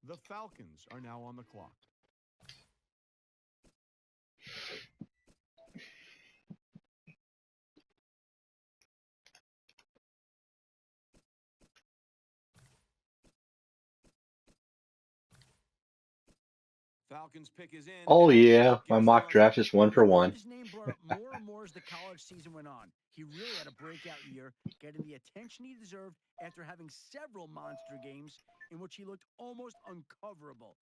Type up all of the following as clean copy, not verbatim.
The Falcons are now on the clock. Falcons pick is in, Oh and the yeah, clock my is mock running. draft is 1 for 1. His name brought up more and more as the college season went on. He really had a breakout year, getting the attention he deserved after having several monster games in which he looked almost uncoverable.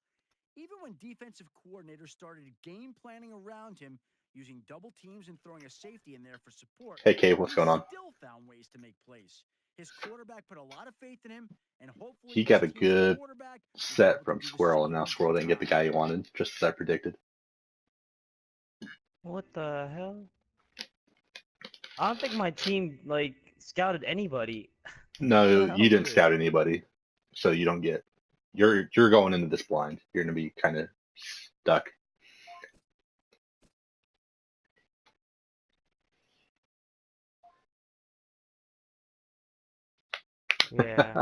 Even when defensive coordinators started game planning around him, using double teams and throwing a safety in there for support, Hey Cave, what's he going on? still found ways to make plays. His quarterback put a lot of faith in him, and hopefully He this got a team's good quarterback will be set able to from do the Squirrel, and same now in big Squirrel didn't get the time. guy he wanted, just as I predicted. What the hell? I don't think my team like scouted anybody. What No, the you hell is didn't this? scout anybody, so you don't get. You're going into this blind. You're gonna be kind of stuck. Yeah.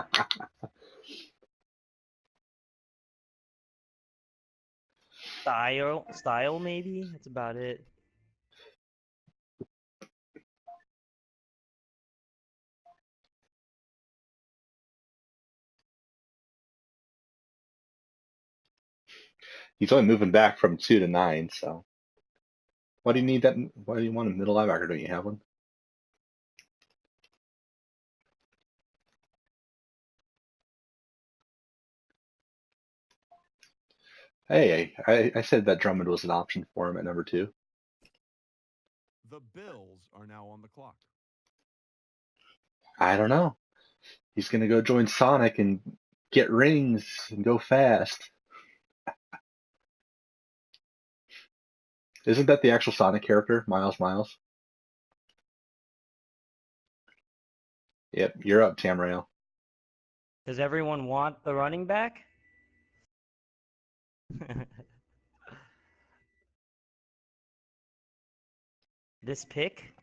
Style maybe? That's about it. He's only moving back from 2 to 9, so why do you need that? Why do you want a middle linebacker? Don't you have one? Hey, I said that Drummond was an option for him at number 2. The Bills are now on the clock. I don't know. He's gonna go join Sonic and get rings and go fast. Isn't that the actual Sonic character, Miles Miles? Yep, you're up, Tamrail. Does everyone want the running back? This pick?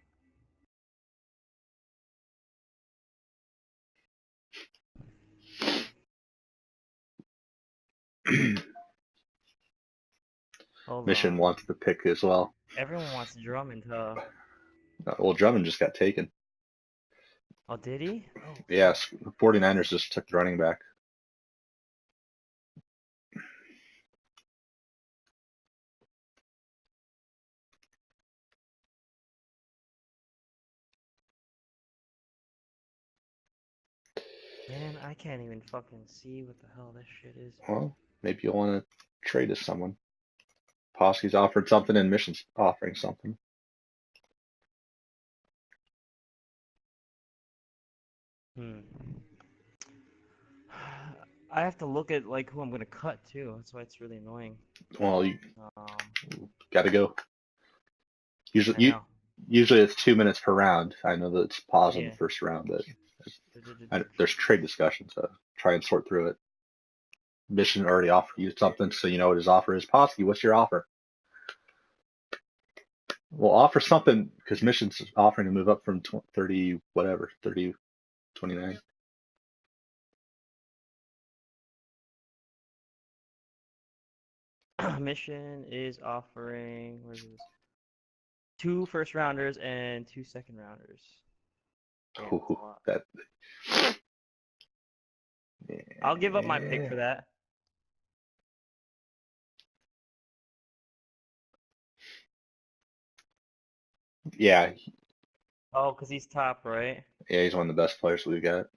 Hold Mission on. wants the pick as well. Everyone wants Drummond, huh? Well, Drummond just got taken. Oh, did he? Oh, Yes, the 49ers just took the running back. man, I can't even fucking see what the hell this shit is. Well, maybe you'll want to trade to someone. Poske's offered something and Mission's offering something. Hmm. I have to look at like who I'm gonna cut too. That's why it's really annoying. Well, you Um, gotta go. I Usually, know. usually it's 2 minutes per round. I know that it's paused in the Yeah. first round, but there's trade discussion, so try and sort through it. Mission already offered you something, so you know what his offer is. Posse, what's your offer? Well, offer something because Mission's offering to move up from 30, whatever, 30, 29. Mission is offering where's this? 2 first rounders and 2 second rounders. Damn, that's a Ooh, lot. that, I'll give up my pick for that. yeah, Oh, because he's top, right? yeah, he's one of the best players we've got.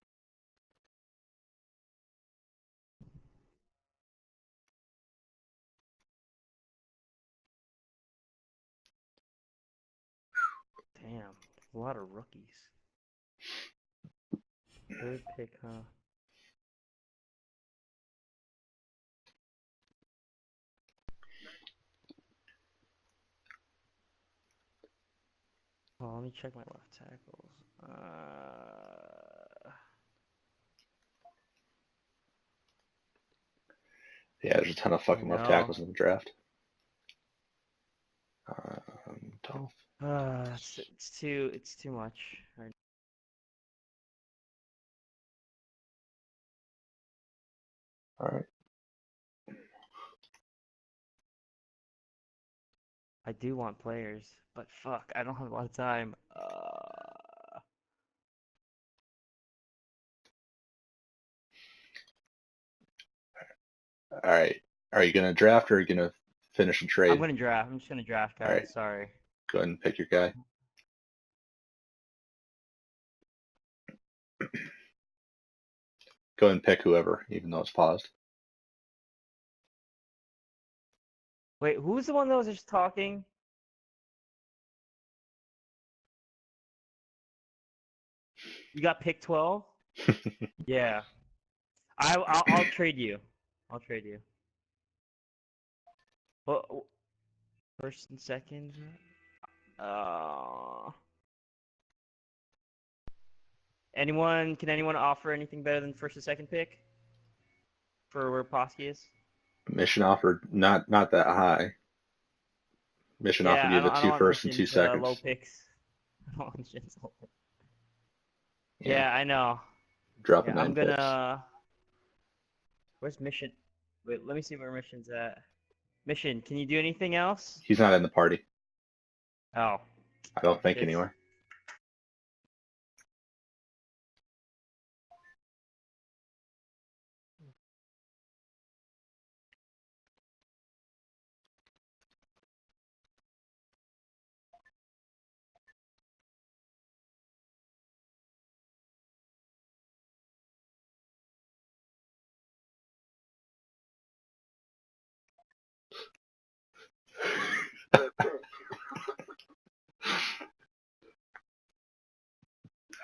Damn, a lot of rookies. Third pick, huh? Oh, let me check my left tackles. Yeah, there's a ton of I fucking left know. tackles in the draft. Dolph. It's too much. All right. I do want players, but fuck, I don't have a lot of time. All right. Are you gonna draft or are you gonna finish a I'm trade? gonna draft. I'm just gonna draft, All right. guys. Sorry. Go ahead and pick your guy. Go ahead and pick whoever, even though it's paused. Wait, who's the one that was just talking? You got pick 12? Yeah. I'll trade you. I'll trade you. Well, first and second. Uh, can anyone offer anything better than first and second pick for where Posky is? Mission offered not that high. Mission offered Yeah, you the I don't two want first and missions low 2 seconds. picks. I don't want missions low picks. Yeah, Yeah, I know. dropping Yeah, down I'm picks. gonna. Where's mission? Wait, let me see where mission's at. Mission, can you do anything else? He's not in the party. Oh, I don't think shit. anywhere.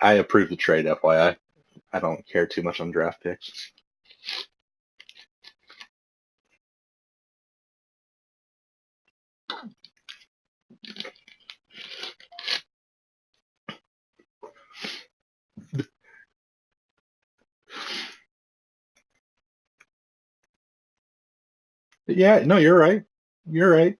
I approve the trade, FYI. I don't care too much on draft picks. But yeah, no, you're right. You're right.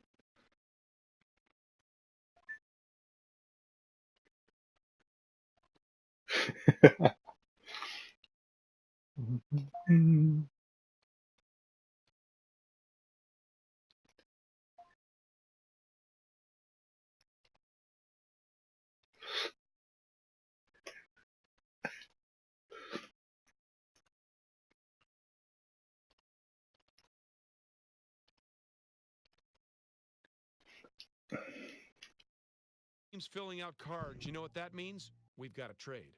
Teams filling out cards. You know what that means? We've got a trade.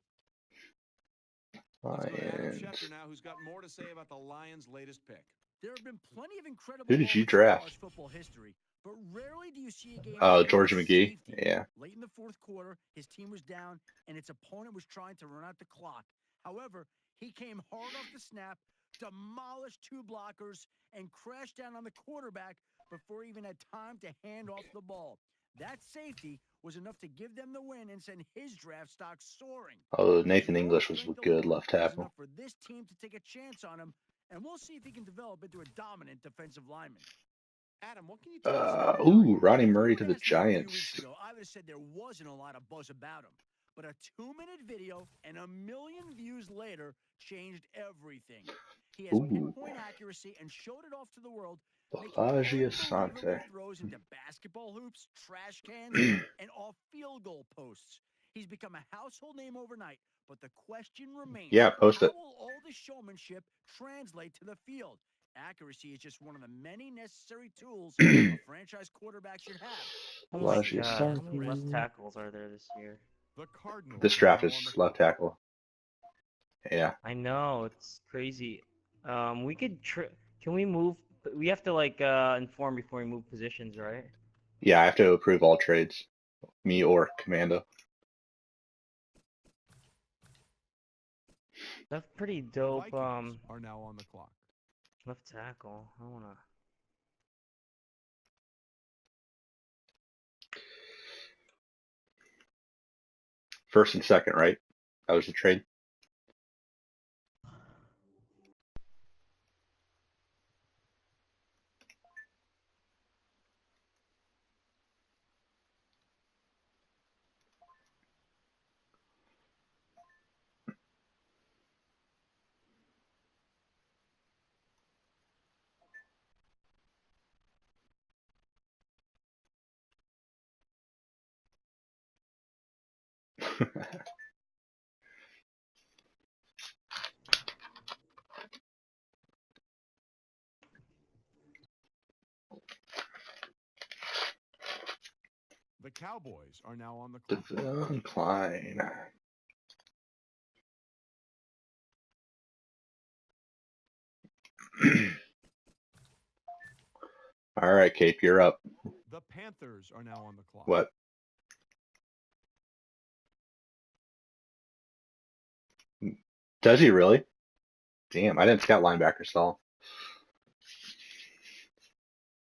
Let's go to Adam Lions. Schefter now, who's got more to say about the Lions' latest pick. There have been plenty of Who incredible did you moments in draft? college football history, but rarely do you see a game Oh, end with Georgia a McGee. safety. Yeah. Late in the fourth quarter, his team was down, and its opponent was trying to run out the clock. However, he came hard off the snap, demolished two blockers, and crashed down on the quarterback before he even had time to hand off the ball. That safety was enough to give them the win and send his draft stock soaring. Oh, His Nathan raw English was strength good alone left was enough tackle. for this team to take a chance on him, and we'll see if he can develop into a dominant defensive lineman. Adam, what can you tell us about the Ooh, Lions? Rodney If you Murray would to have the asked me a few weeks Giants. ago, I would have said there wasn't a lot of buzz about him. But a 2-minute video and 1 million views later changed everything. He has Ooh, pinpoint accuracy and showed it off to the world, making Balaji unbelievable Asante. throws into basketball hoops, trash cans, and off field goal posts. He's become a household name overnight, but the question remains, Yeah, post how it. will all the showmanship translate to the field? Accuracy is just one of the many necessary tools a franchise quarterback should have. Oh We'll my see Balaji if he God, has how the many rest. left Asante. tackles are there this year? The This Cardinals are draft now on is the left clock. tackle. Yeah. I know, it's crazy. We could can we move? We have to like inform before we move positions, right? Yeah, I have to approve all trades. Me or Commando. That's pretty The dope. Vikings are now on the clock. Left tackle. I wanna. First and second, right? That was the trade. The Cowboys are now on the clock. Devon Klein. All right, Cape, you're up. The Panthers are now on the clock. What? Does he really? Damn, I didn't scout linebacker stall.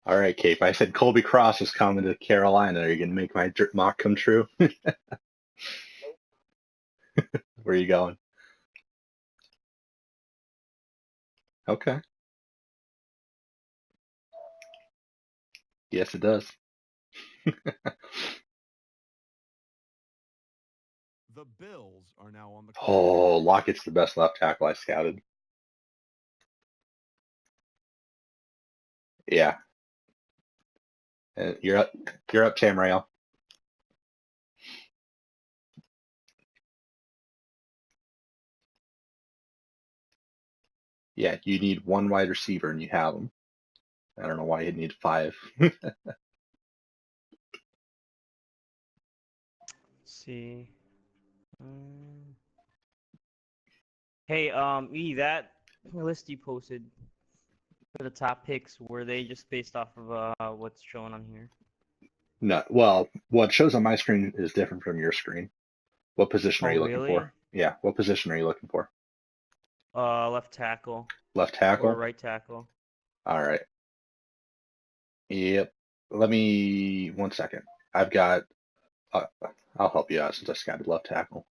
All right, Cape. I said Colby Cross is coming to Carolina. Are you gonna make my mock come true? Where are you going? Okay. Yes, it does. The Bills are now on the clock. Oh, Lockett's the best left tackle I scouted. Yeah. You're up. You're up, Tamrail. Yeah, you need one wide receiver and you have them. I don't know why you'd need five. See. Um, Hey, E, that list you posted for the top picks, were they just based off of what's shown on here? No, well, what shows on my screen is different from your screen. What position are Oh, you looking really? for? Yeah, what position are you looking for? Left tackle Left or tackle? right tackle. All right. Yep. Let me one second. I've got. Uh, I'll help you out since I scouted left tackle.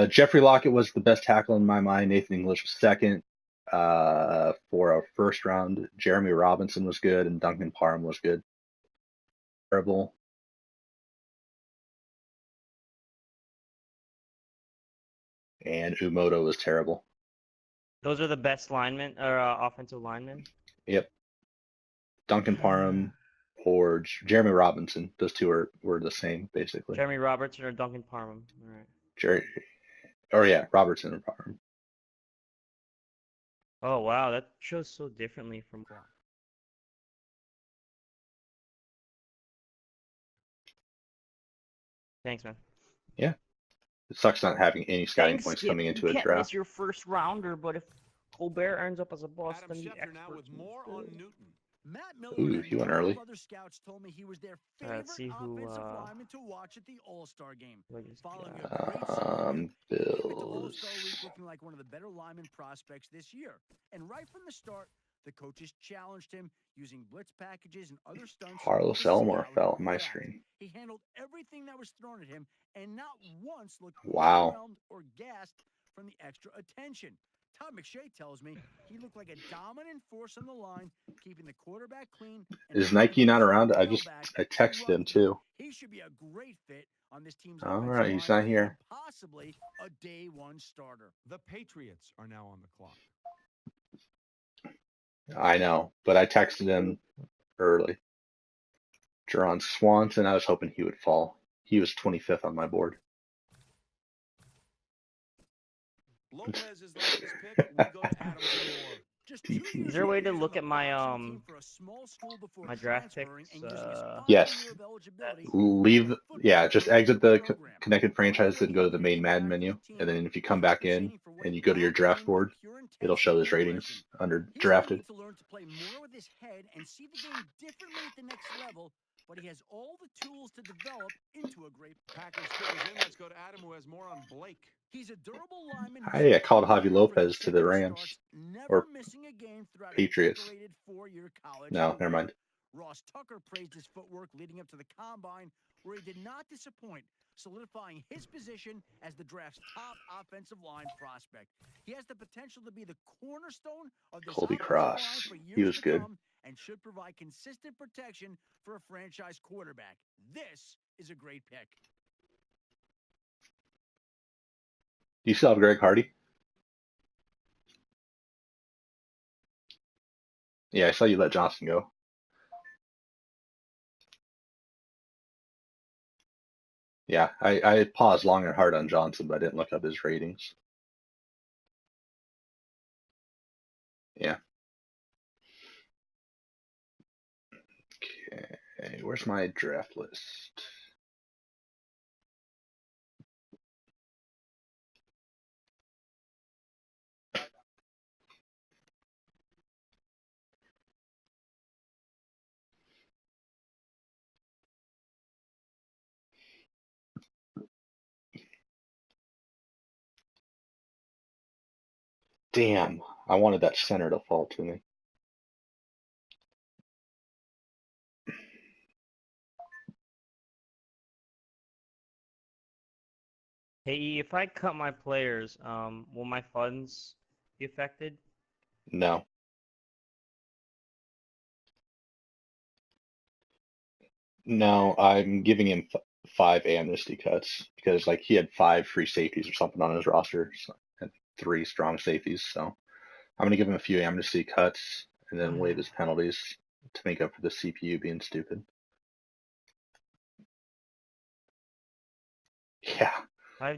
Jeffrey Lockett was the best tackle in my mind. Nathan English was second. For our first round, Jeremy Robinson was good, and Duncan Parham was good. Terrible. And Umoto was terrible. Those are the best linemen or offensive linemen. Yep. Duncan Parham or Jeremy Robinson. Those two were the same basically. Jeremy Robertson or Duncan Parham. All right. Jerry, or yeah, Robertson and Parham. Oh wow, that shows so differently from. Thanks, man. Yeah. It sucks not having any scouting Thanks, points Skip. coming You into a can't miss draft. your first rounder, but if Colbert ends up as a bust, Adam then the Schefter now with experts will more still. on Newton. Matt Miller Ooh, and a he went number of early. other scouts told me he was their Let's favorite see who offensive lineman to watch at the All-Star game. who I just Following got. a great senior year, he came into Bills. All-Star week looking like one of the better lineman prospects this year. And right from the start, the coaches challenged him using blitz packages and other stunts Carlos to see Elmore how he fell would on my react. screen. He handled everything that was thrown at him and not once looked Wow. overwhelmed or gassed from the extra attention. Todd McShay tells me he looked like a dominant force on the line, keeping the quarterback clean and Is bringing the Nike not pressure on around? the I tailback to texted run him through. too. He should be a great fit on this team's All offensive right, he's line not and here. possibly a day one starter. The Patriots are now on the clock. I know, but I texted him early. Jerron Swanson, I was hoping he would fall. He was 25th on my board. Lopez is the latest pick. We go to Adams and Moore. Just 2 DT. years Is there a way ago, he to was on look the at my boxing team for a small school before my draft transferring picks? and using his final Yes. year of eligibility to Leave, become a yeah, football just coach exit for the the program. connected Right franchise away, and he go to the began main Madden caring for the menu. And team, then if you come back in compensating for what and he you go to your brought draft in with board, pure it'll intensity show and his ratings aggression. under He's going to drafted. need to learn to play more with his head and see the game differently at the next level, but he has all the tools to develop into a great Packers pick is in. Let's go to Adam, who has more on Blake. He's a durable lineman who's I called Javi competent for Lopez to the consecutive Rams starts, never or missing a game throughout a Patriots. decorated 4-year college No, career. never mind. Ross Tucker praised his footwork leading up to the combine, where he did not disappoint, solidifying his position as the draft's top offensive line prospect. He has the potential to be the cornerstone of this Colby offensive line Cross. for He years was to good. come and should provide consistent protection for a franchise quarterback. This is a great pick. Do you still have Greg Hardy? Yeah, I saw you let Johnson go. Yeah, I paused long and hard on Johnson, but I didn't look up his ratings. Yeah. Okay, where's my draft list? Damn, I wanted that center to fall to me. Hey, if I cut my players, will my funds be affected? No, no, I'm giving him 5 amnesty cuts because like he had 5 free safeties or something on his roster, so, and 3 strong safeties. So I'm gonna give him a few amnesty cuts and then waive his penalties to make up for the CPU being stupid. Yeah,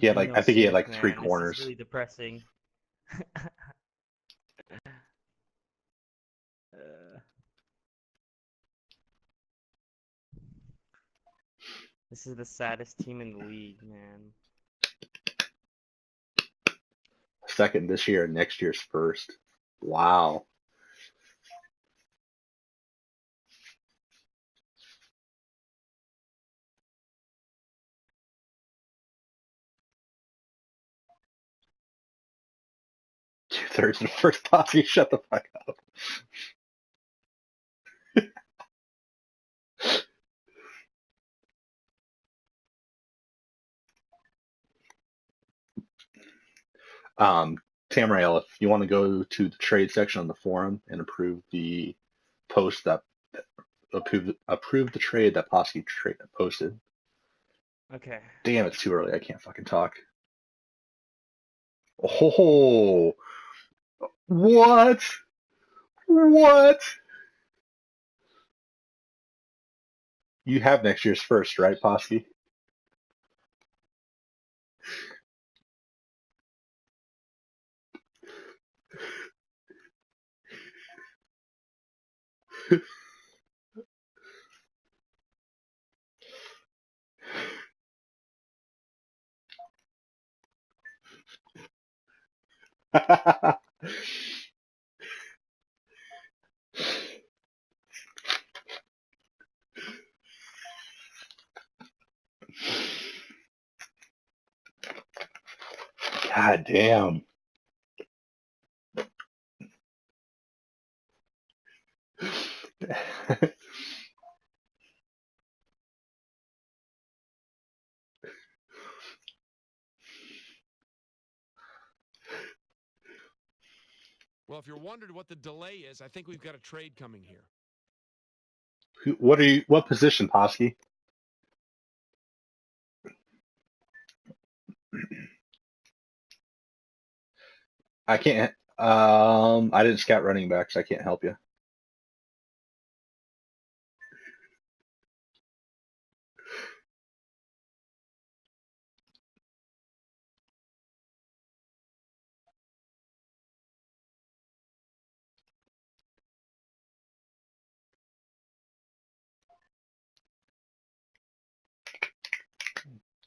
he had 5D like no I think he had sniff, like three man. This is corners. really depressing. Uh, this is the saddest team in the league, man. Second this year, and next year's first. Wow. 2/3 of the first posse. Shut the fuck up. Um, Tamrael, if you want to go to the trade section on the forum and approve the post that approve the trade that Posky posted. Okay. Damn, it's too early. I can't fucking talk. Oh, what? What? You have next year's first, right, Posky? God damn. Well, if you're wondering what the delay is, I think we've got a trade coming here. What are you? What position, Posky? I can't. I didn't scout running backs. I can't help you.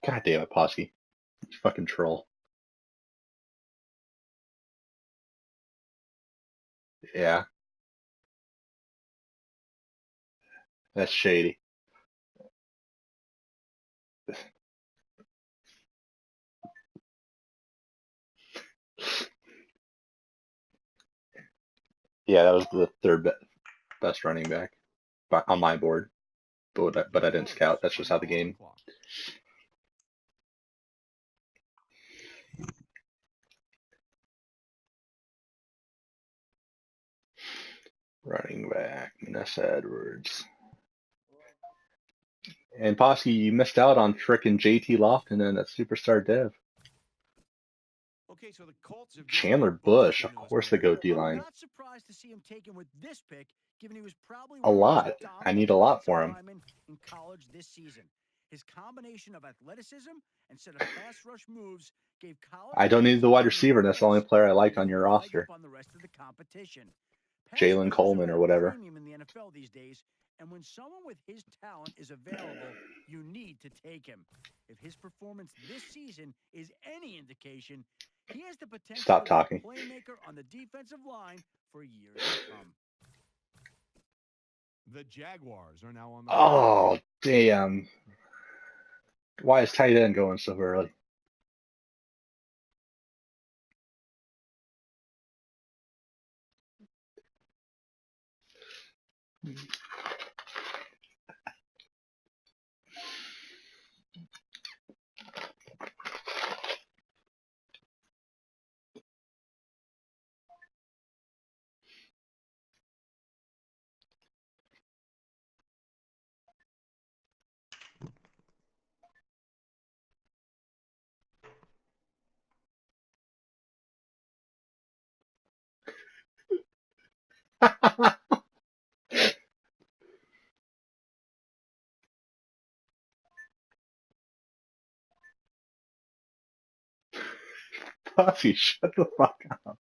God damn it, Posky. You fucking troll. Yeah, that's shady. Yeah, that was the third best running back on my board, but I didn't scout. That's just how the game. Running back, Vanessa Edwards. And Posky, you missed out on frickin' JT Lofton and that superstar dev. Okay, so the Colts have just Chandler made Bush Bush, of into a course they starter. go D I'm line. not surprised to see him taken with this pick, given he was probably A one of the most lot. I need dominant a lot defensive for him. linemen in college this season. His combination of athleticism and set of pass rush moves gave college I don't need the wide receiver. That's the only player I like on your a leg up roster. on the rest of the competition. Pass Jalen rushers Coleman are or at a whatever. premium in the NFL these days, and when someone with his talent is available, you need to take him. If his performance this season is any indication, he has the potential Stop to be a talking. playmaker on the defensive line for years to come. The Jaguars are now on the clock. Oh, damn. Why is tight end going so early? Puffy, shut the fuck up.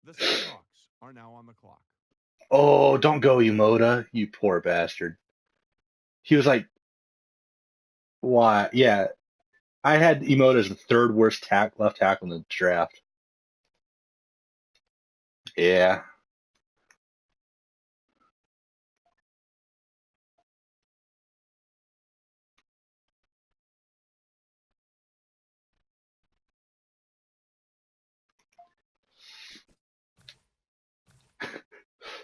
The Seahawks are now on the clock. Oh, don't go, Umoda, you poor bastard. He was like, why? Yeah, I had Emoda as the third worst left tackle in the draft. Yeah.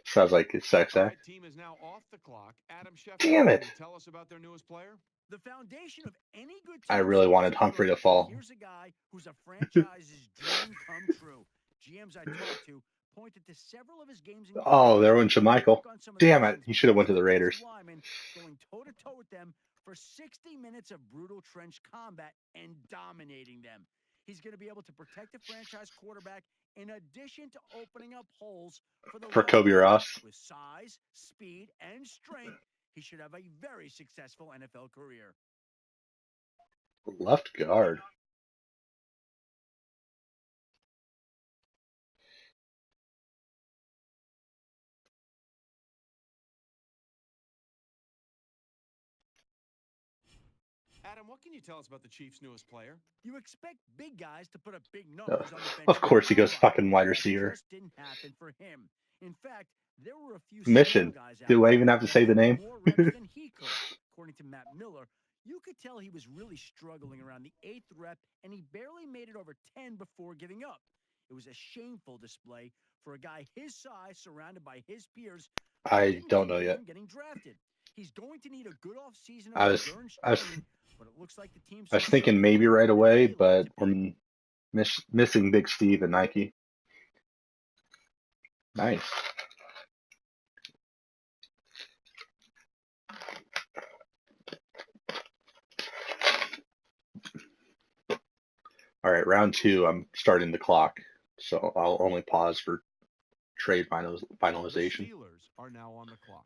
Sounds like it's sex All act. right, team is now off the clock. Adam Schefter, Damn can it. you tell us about their newest player? The foundation of any good I team really starts wanted with Humphrey to growth. fall. Here's a guy who's a franchise's dream come true. GMs I talked to pointed to several of his games in Oh, college there went where he Michael. took on some of the Damn it. nation's He should have went best to the defensive Raiders. linemen, going toe-to-toe with them for 60 minutes of brutal trench combat and dominating them. He's going to be able to protect the franchise quarterback in addition to opening up holes for the For running Kobe game. Ross. With size, speed, and strength, he should have a very successful NFL career. Left guard. Adam, what can you tell us about the Chiefs' newest player? You expect big guys to put up big numbers on the bench. Of course he goes combine. fucking wide That receiver. just didn't happen for him. In fact, there were a few Mission. small guys out Do I there even have to that say the had name? more reps than he could. According to Matt Miller, you could tell he was really struggling around the 8th rep, and he barely made it over 10 before giving up. It was a shameful display for a guy his size, surrounded by his peers, but I didn't don't know keep him yet. from getting drafted. He's going to need a good offseason of I was endurance I was training, but it looks like the team's I was thinking circling maybe him right and away, they like but to we're be. missing Big Steve and Nike. Nice. All right, round 2. I'm starting the clock, so I'll only pause for trade The finalization. Steelers are now on the clock.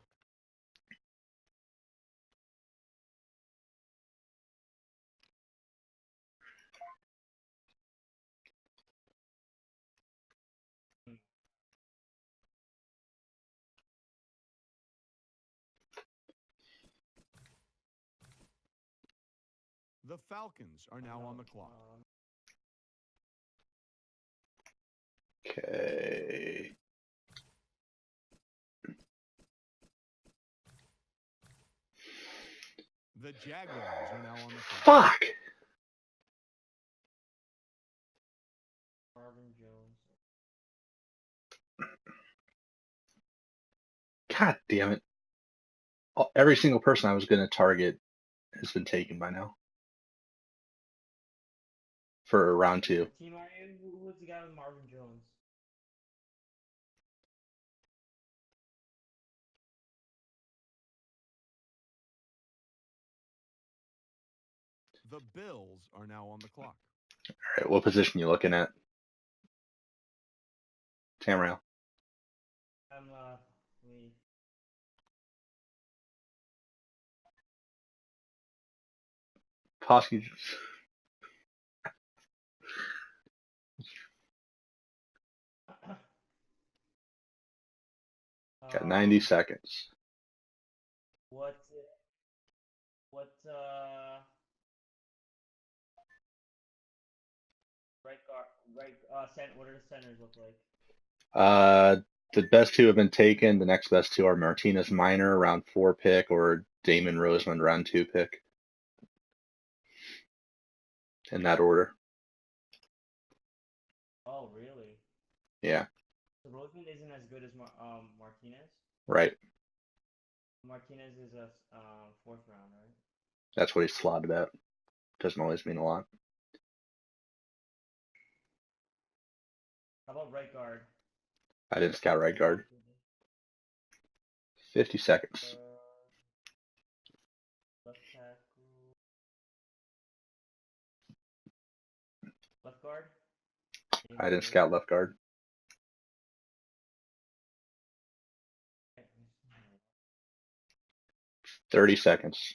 The Falcons are now on the clock. Okay. The Jaguars are now on the clock. Fuck. Marvin Jones. God damn it. Every single person I was going to target has been taken by now. for round 2. What team are you? Who's the guy with Marvin Jones? The Bills are now on the clock. All right, what position you looking at, Tamriel? I'm me. Posky got 90 seconds. What what right guard what do the centers look like? Uh, the best 2 have been taken. The next best 2 are Martinez Minor, round 4 pick, or Damon Roseman, round 2 pick. In that order. Oh, really? Yeah, So Roseman isn't as good as Martinez. right. Martinez is a fourth round, right? That's what he's slotted at. Doesn't always mean a lot. How about right guard? I didn't scout right guard. 50 seconds. Left tackle. Left guard? I didn't scout left guard. Okay. 30 seconds.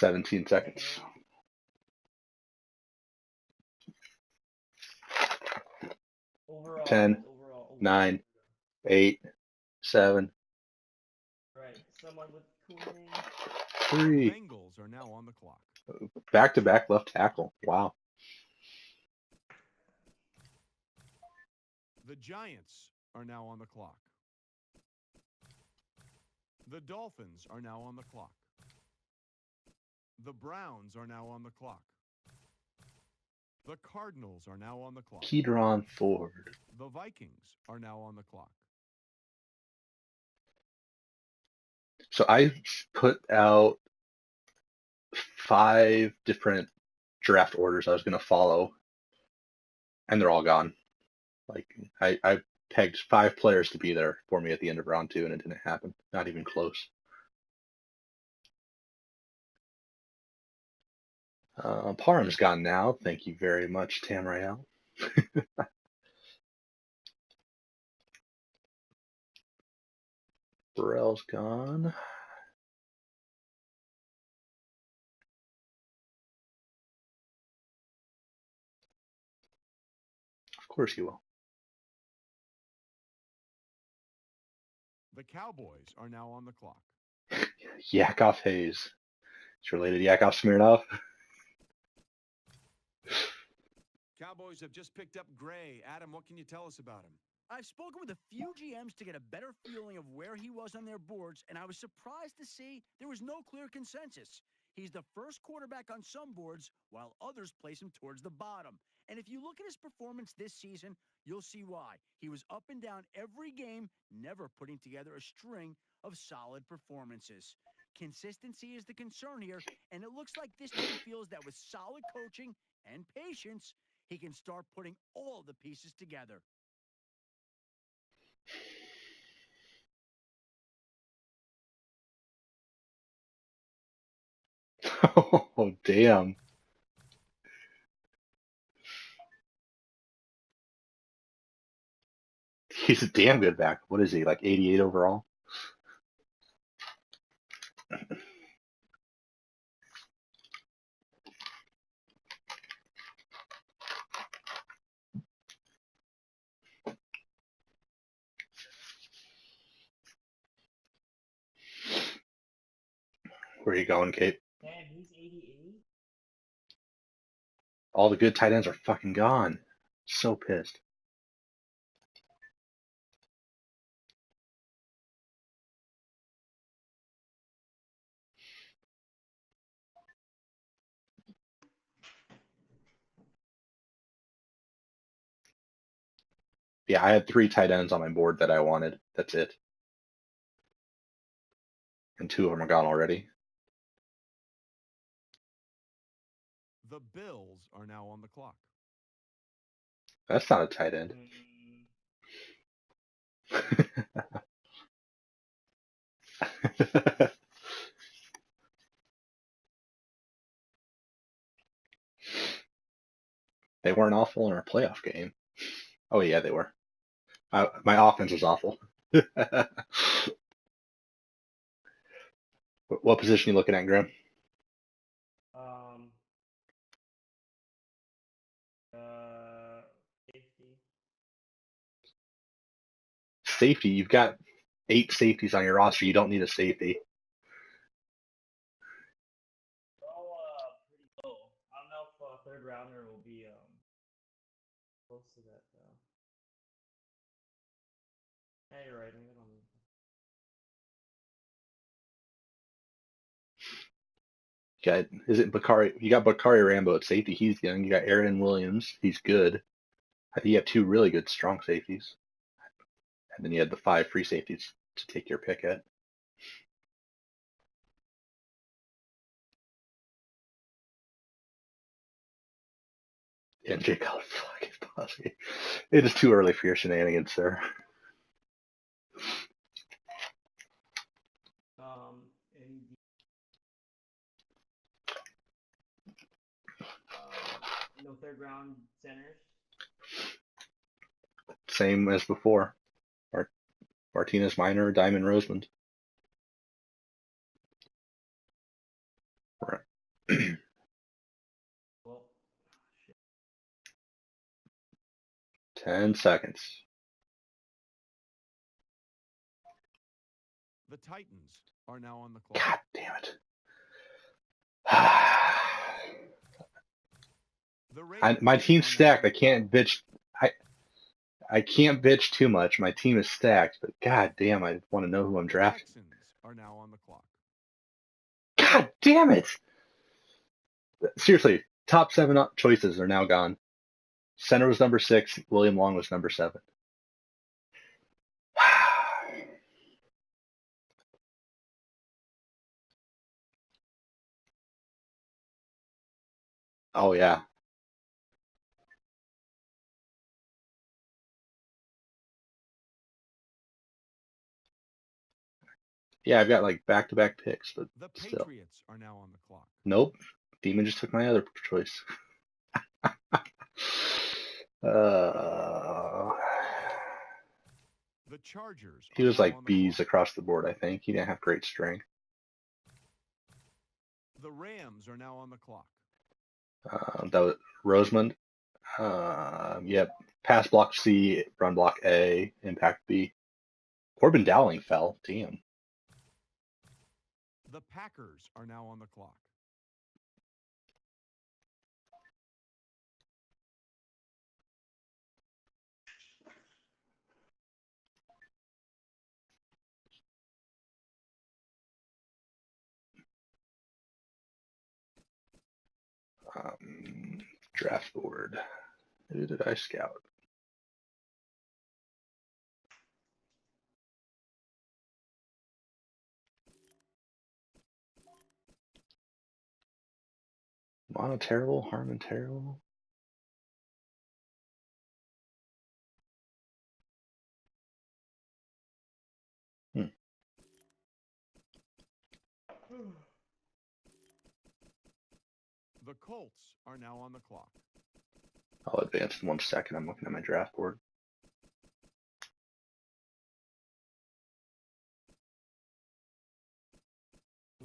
Seventeen seconds. Overall, 10, what's overall? 9, 8, 7, Right, someone with cool name. 3. Bengals are now on the clock. Back-to-back left tackle. Wow. The Giants are now on the clock. The Dolphins are now on the clock. The Browns are now on the clock. The Cardinals are now on the clock. Kedron Ford. The Vikings are now on the clock. So I put out 5 different draft orders I was going to follow, and they're all gone. Like I pegged 5 players to be there for me at the end of round 2, and it didn't happen. Not even close. Parham's gone now. Thank you very much, Tamriel. Burrell's gone. Of course he will. The Cowboys are now on the clock. Yakov Hayes. It's related to Yakov Smirnov. Cowboys have just picked up Gray. Adam, what can you tell us about him? I've spoken with a few GMs to get a better feeling of where he was on their boards, and I was surprised to see there was no clear consensus. He's the first quarterback on some boards, while others place him towards the bottom. And if you look at his performance this season, you'll see why. He was up and down every game, never putting together a string of solid performances. Consistency is the concern here, and it looks like this team feels that with solid coaching and patience, he can start putting all the pieces together. Oh, damn. He's a damn good back. What is he, like 88 overall? Where are you going, Kate? Damn, he's 88? All the good tight ends are fucking gone. So pissed. Yeah, I had 3 tight ends on my board that I wanted. That's it. And 2 of them are gone already. The Bills are now on the clock. That's not a tight end. They weren't awful in our playoff game. Oh, yeah, they were. My offense was awful. What position are you looking at, Graham? Um, Safety. Safety. You've got 8 safeties on your roster. You don't need a safety. Pretty low. I don't know if third rounder will be close to that though. Yeah, you're right. Maybe I don't need Is it Bakari? You got Bakari Rambo at safety. He's young. You got Aaron Williams. He's good. I think you have 2 really good strong safeties. And then you had the 5 free safeties to take your pick at. And Jake fuck is possible. It is too early for your shenanigans, sir. in no third round centers. Same as before. Martinez Minor, Diamond Rosemond. Right. Well, shit. 10 seconds. The Titans are now on the clock. God damn it. The Raiders My team's are now stacked. on I the can't clock. bitch. I can't bitch too much. My team is stacked, but god damn, I want to know who I'm The drafting. Texans are now on the clock. God damn it! Seriously, top 7 choices are now gone. Center was number 6. William Long was number 7. Oh yeah. Yeah, I've got like back-to-back picks, but The still. Patriots are now on the clock. Nope. Demon just took my other choice. Uh, The Chargers he are was now like on the B's clock. across the board, I think. He didn't have great strength. The Rams are now on the clock. That was Rosemond. Yep. Pass block C, run block A, impact B. Corbin Dowling fell. Damn. The Packers are now on the clock. Draft board. Who did I scout? Mono terrible, Harmon terrible. The Colts are now on the clock. I'll advance in 1 second. I'm looking at my draft board.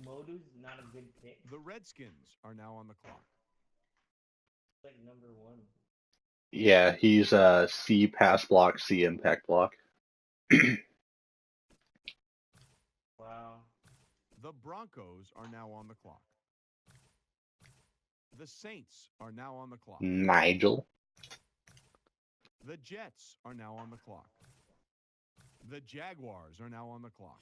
Modu's not a good pick. The Redskins are now on the clock. Like number 1. Yeah, he's C pass block, C impact block. Wow. The Broncos are now on the clock. The Saints are now on the clock. Nigel. The Jets are now on the clock. The Jaguars are now on the clock.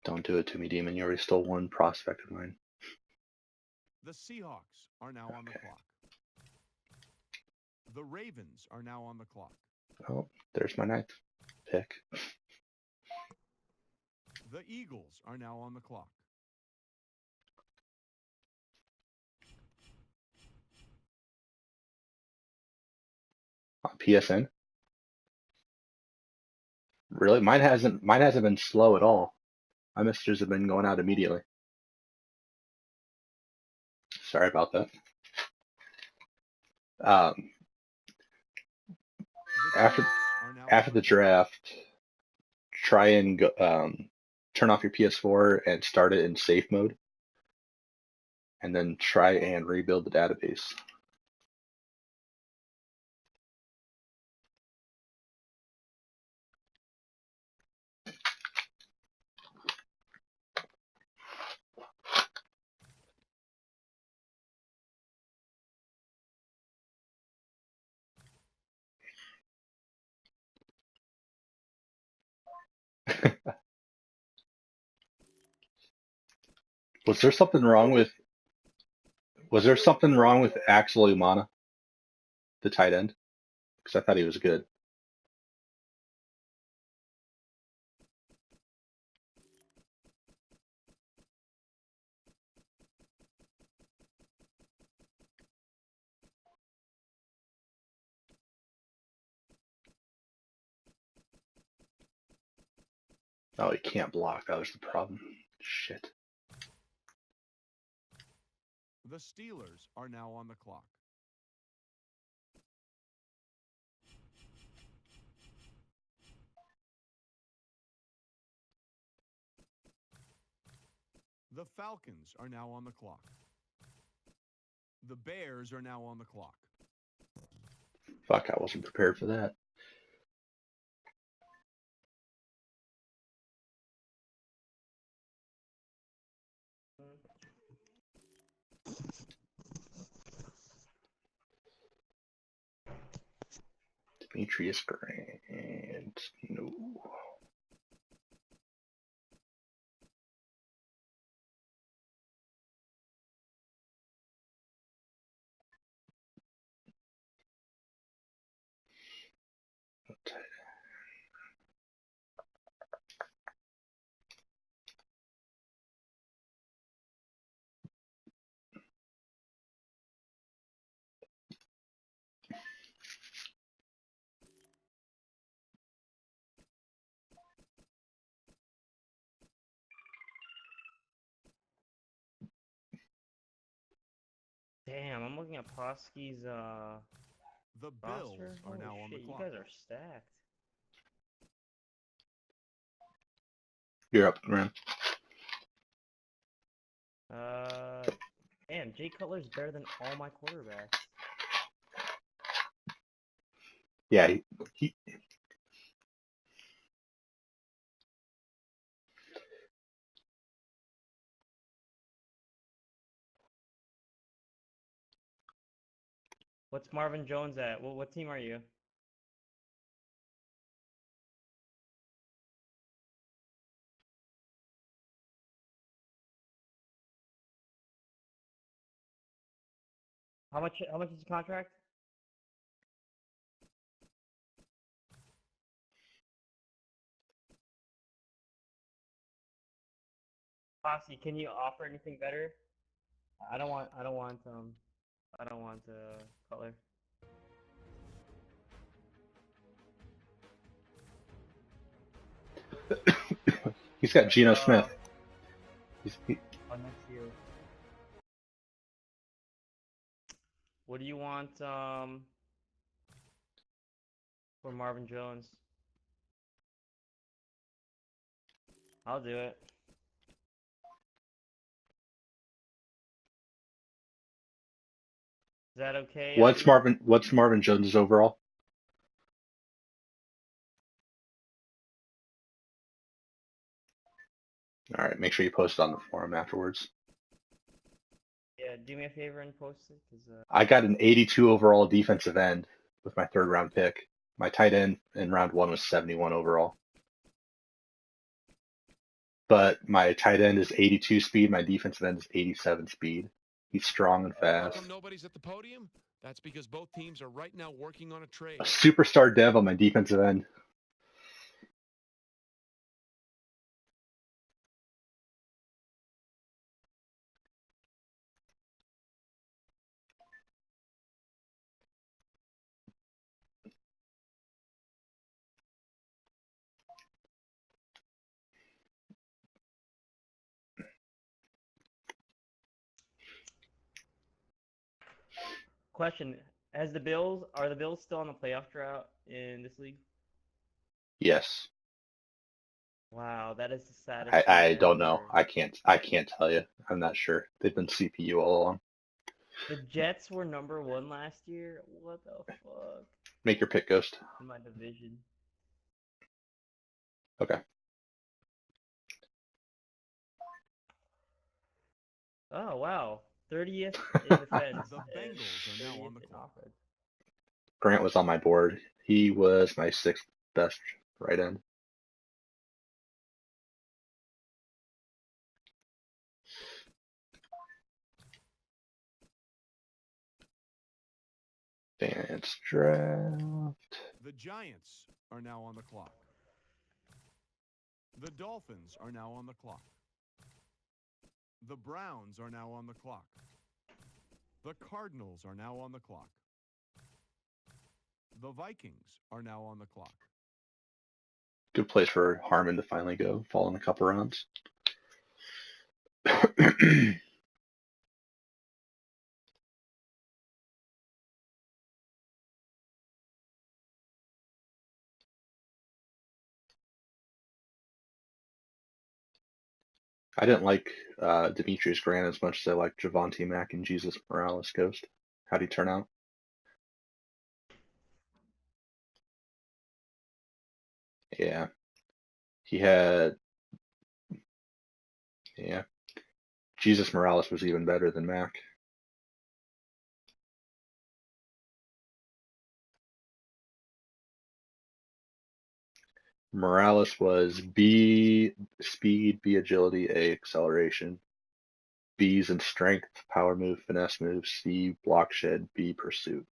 Don't do it to me, Demon. You already stole one prospect of mine. The Seahawks are now on the Okay. clock. The Ravens are now on the clock. Oh, there's my ninth pick. The Eagles are now on the clock. On PSN. Really? Mine hasn't been slow at all. My messages have been going out immediately. Sorry about that. The After Chiefs are now after on the the clock. draft, try and go, turn off your PS4 and start it in safe mode, and then try and rebuild the database. Was there something wrong with Axel Umana, the tight end? Because I thought he was good. Oh, he can't block. That was the problem. Shit. The Steelers are now on the clock. The Falcons are now on the clock. The Bears are now on the clock. Fuck, I wasn't prepared for that. Demetrius Grant. No. Damn, I'm looking at Posky's The roster. Bills are Holy now on the shit, you clock. guys are stacked. You're up, Graham. Damn, Jay Cutler's better than all my quarterbacks. Yeah, he What's Marvin Jones at? What team are you? How much is the contract? Posse, can you offer anything better? I don't want Cutler. he's got Geno Smith. He, Next year. What do you want for Marvin Jones? I'll do it. Is that okay? what's Marvin Jones' overall? All right, make sure you post it on the forum afterwards. Yeah, do me a favor and post it, cause I got an 82 overall defensive end with my third round pick. My tight end in round one was 71 overall. but my tight end is 82 speed. My defensive end is 87 speed. He's strong and How fast. come nobody's at the podium? That's because both teams are right now working on a trade. A superstar dev on my defensive end. Question: are the Bills still on the playoff drought in this league? Yes. Wow, that is the saddest I thing don't know. ever. I can't tell you. I'm not sure. They've been CPU all along. The Jets were #1 last year. What the fuck? Make your pick, Ghost. In my division. Okay. Oh wow, 30th in defense. The Bengals are now 30th on the in clock. offense. Grant was on my board. He was my 6th best right end. Advanced draft. The Giants are now on the clock. The Dolphins are now on the clock. The Browns are now on the clock. The Cardinals are now on the clock. The Vikings are now on the clock. Good place for Harmon to finally go, fall in a couple rounds. I didn't like Demetrius Grant as much as I liked Javonte Mack and Jesus Morales. Ghost. How'd he turn out? Yeah. He had, yeah. Jesus Morales was even better than Mack. Morales was B speed, B agility, A acceleration. B's in strength, power move, finesse move, C block shed, B pursuit.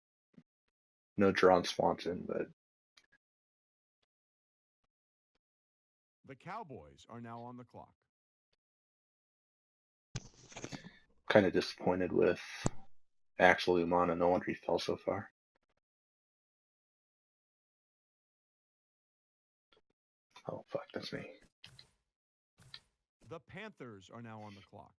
No Jaron Swanson, but The Cowboys are now on the clock. kind of disappointed with Axel Umana. No wonder he fell so far. Oh, fuck, that's me. The Panthers are now on the clock.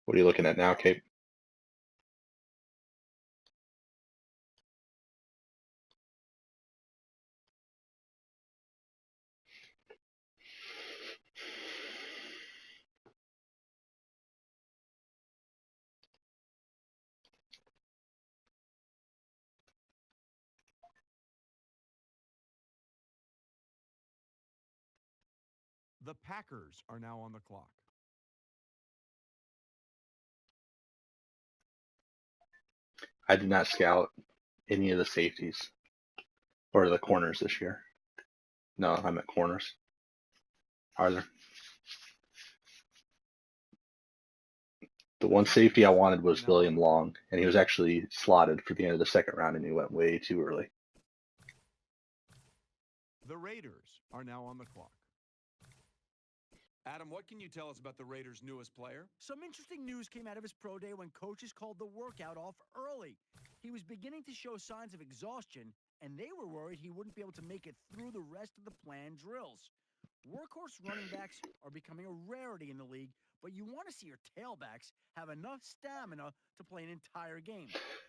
What are you looking at now, Cape? The Packers are now on the clock. I did not scout any of the safeties or the corners this year. No, I'm at corners. Are there? The one safety I wanted was William Long, and he was actually slotted for the end of the second round, and he went way too early. The Raiders are now on the clock. Adam, what can you tell us about the Raiders' newest player? Some interesting news came out of his pro day when coaches called the workout off early. He was beginning to show signs of exhaustion, and they were worried he wouldn't be able to make it through the rest of the planned drills. Workhorse running backs are becoming a rarity in the league, but you want to see your tailbacks have enough stamina to play an entire game.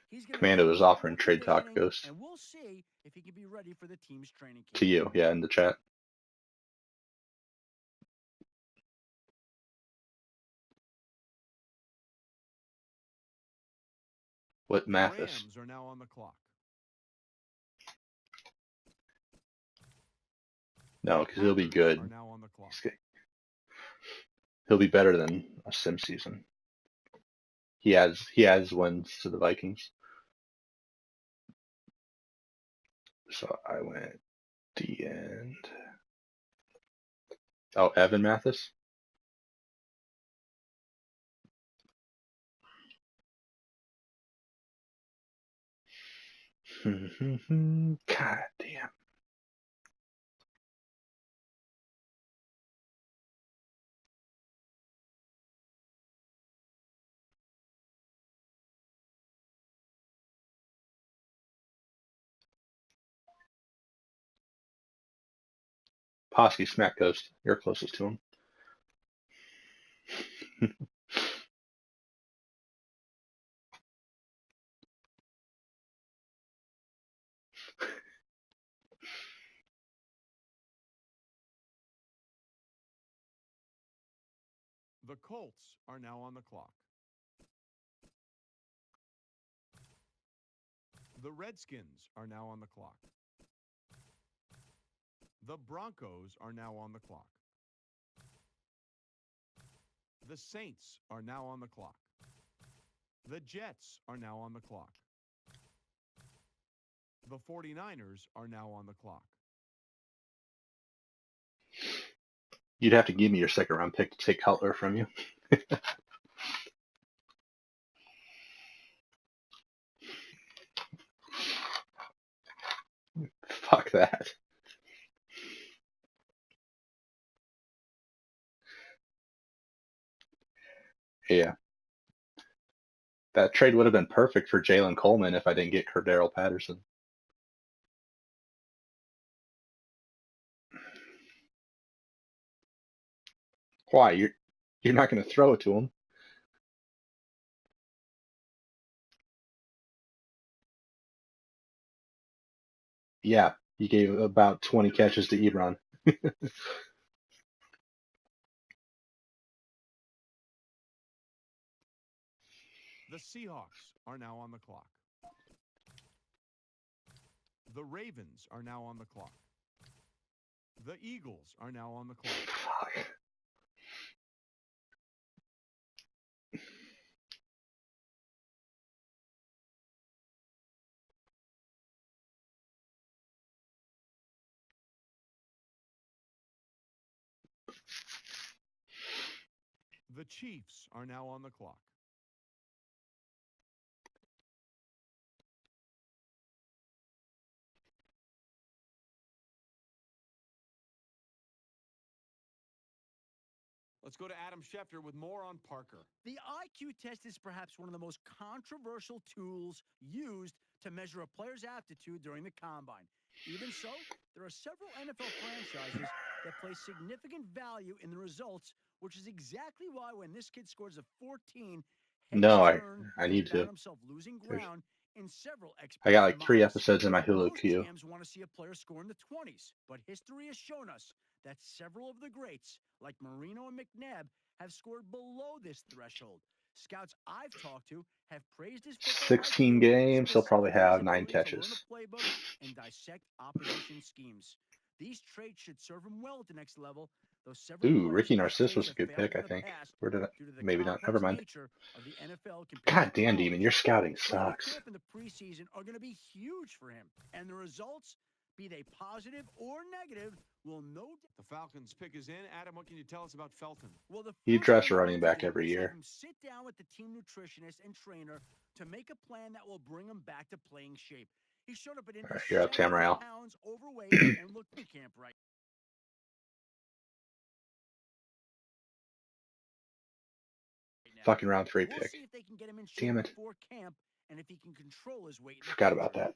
He's going to Commando was offering Opening trade day talk, inning, Ghost, and we'll see if he can be ready for the team's training camp. to you, yeah, in the chat. What The Mathis? Rams are now on the clock. No, because he'll be Packers good. are now on the clock. He'll be better than a sim season. He has wins to the Vikings. So I went D end. Oh, Evan Mathis. God damn. Posky Smack Ghost. You're closest to him. The Colts are now on the clock. The Redskins are now on the clock. The Broncos are now on the clock. The Saints are now on the clock. The Jets are now on the clock. The 49ers are now on the clock. You'd have to give me your second round pick to take Cutler from you. Fuck that. Yeah. That trade would have been perfect for Jalen Coleman if I didn't get Cordero Patterson. Why? You're not going to throw it to him. Yeah, you gave about 20 catches to Ebron. The Seahawks are now on the clock. The Ravens are now on the clock. The Eagles are now on the clock. Fuck. The Chiefs are now on the clock. Let's go to Adam Schefter with more on Parker. The IQ test is perhaps one of the most controversial tools used to measure a player's aptitude during the combine. Even so, there are several NFL franchises that place significant value in the results, which is exactly why when this kid scores a 14, heads No, turn I and he need found to. himself losing ground in several I got experts' like 3 minds. episodes in my Hulu Most queue. GMs want to see a player score in the 20s, but history has shown us that several of the greats, like Marino and McNabb, have scored below this threshold. Scouts I've talked to have praised his football 16 IQ, games, he'll probably specifically his have 9 ability to learn catches. a playbook and dissect opposition schemes. These traits should serve him well at the next level, though several Ooh, players Ricky in this Narciss stage was a have good failed pick, in I the think. past Where did I? due to the Maybe not. Never complex mind. nature of the NFL compared God to damn, college. Demon, your scouting Training sucks. camp and the preseason are going to be huge for him, and the results, be they positive or negative, will no doubt. The Falcons pick is in. Adam, what can you tell us about Felton? Well, the He first drafts thing a I'm running going to back do every is have year. him sit down with the team nutritionist and trainer to make a plan that will bring him back to playing shape. He showed up at Indy All right, you're up, 70 Tamriel. pounds overweight and looked in camp right now. Fucking round 3 We'll pick. see if they can get him in shape Damn it. before camp and if he can control his weight in the Forgot future. about that.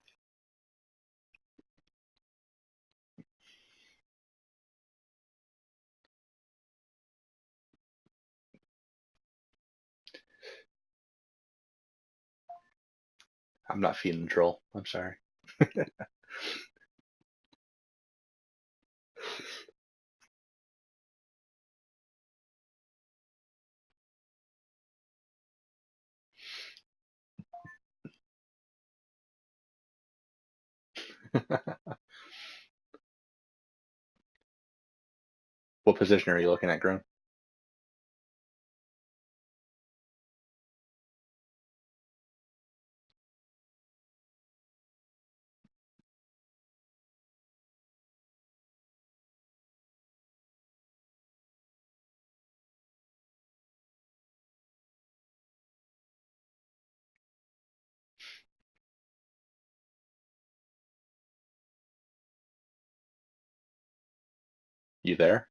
I'm not feeding the troll. I'm sorry. What position are you looking at, Groom? You there?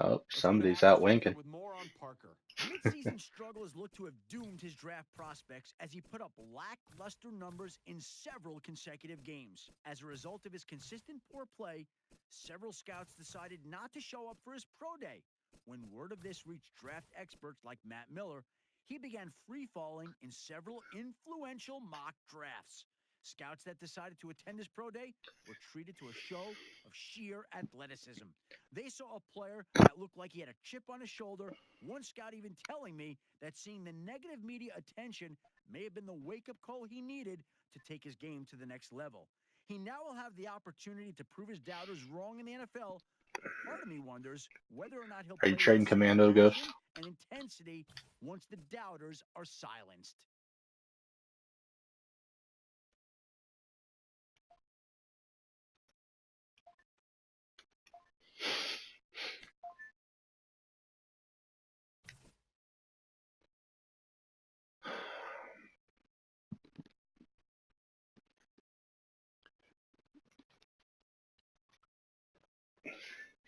Oh, Let's go to somebody's Adam out Schefter winking. with more on Parker. Midseason struggles look to have doomed his draft prospects as he put up lackluster numbers in several consecutive games. As a result of his consistent poor play, several scouts decided not to show up for his pro day. When word of this reached draft experts like Matt Miller, he began free-falling in several influential mock drafts. Scouts that decided to attend his pro day were treated to a show of sheer athleticism. They saw a player that looked like he had a chip on his shoulder, one scout even telling me that seeing the negative media attention may have been the wake-up call he needed to take his game to the next level. He now will have the opportunity to prove his doubters wrong in the NFL, but part of me wonders whether or not he'll Are you play with trading the same Commando Ghost? passion and intensity once the doubters are silenced.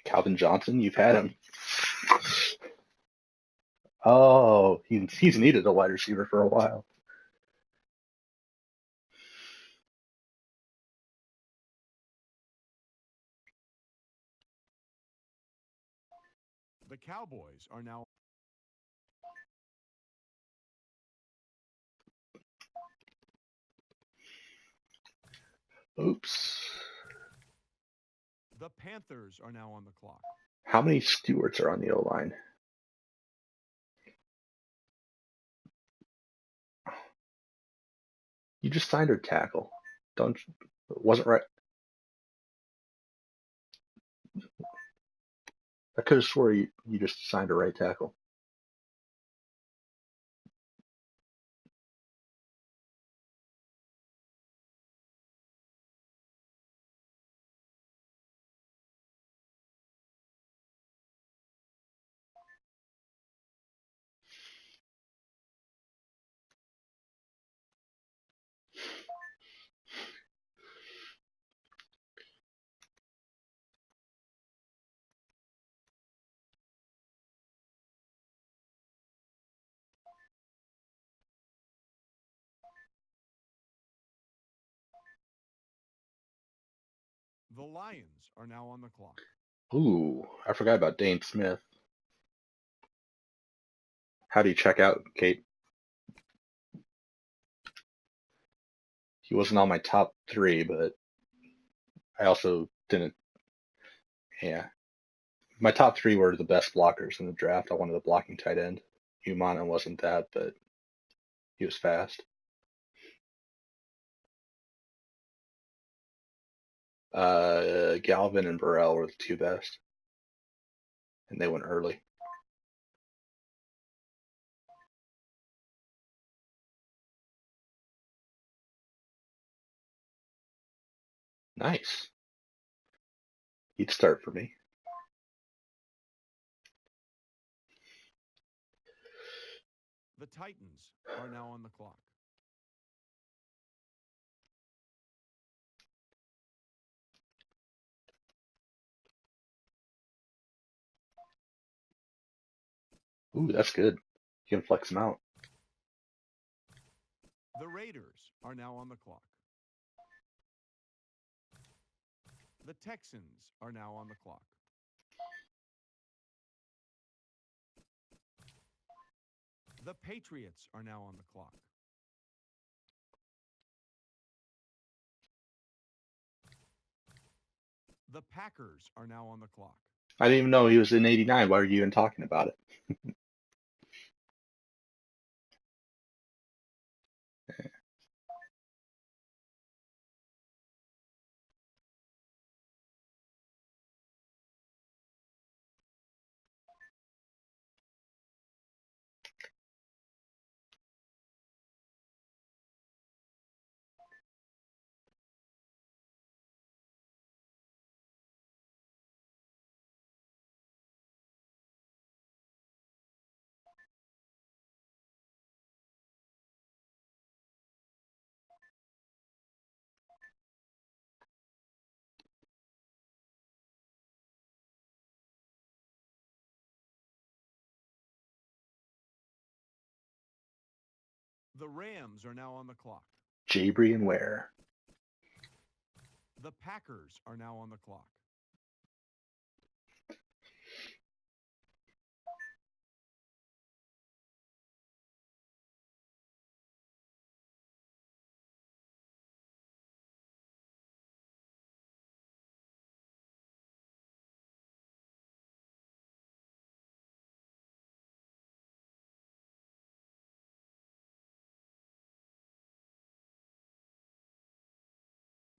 Calvin Johnson, you've had him. Oh, he's needed a wide receiver for a while. The Cowboys are now. Oops. The Panthers are now on the clock. How many Stewarts are on the O-line? You just signed her tackle. Don't wasn't right. I could have swore you just signed a right tackle. The Lions are now on the clock. Ooh, I forgot about Dane Smith. How do you check out, Kate? He wasn't on my top 3, but I also didn't. Yeah, my top 3 were the best blockers in the draft. I wanted a blocking tight end. Umana wasn't that, but he was fast. Galvin and Burrell were the 2 best, and they went early. Nice. He'd start for me. The Titans are now on the clock. Ooh, that's good. You can flex him out. The Raiders are now on the clock. The Texans are now on the clock. The Patriots are now on the clock. The Packers are now on the clock. I didn't even know he was in '89. Why are you even talking about it? The Rams are now on the clock. Jabry and Ware. The Packers are now on the clock.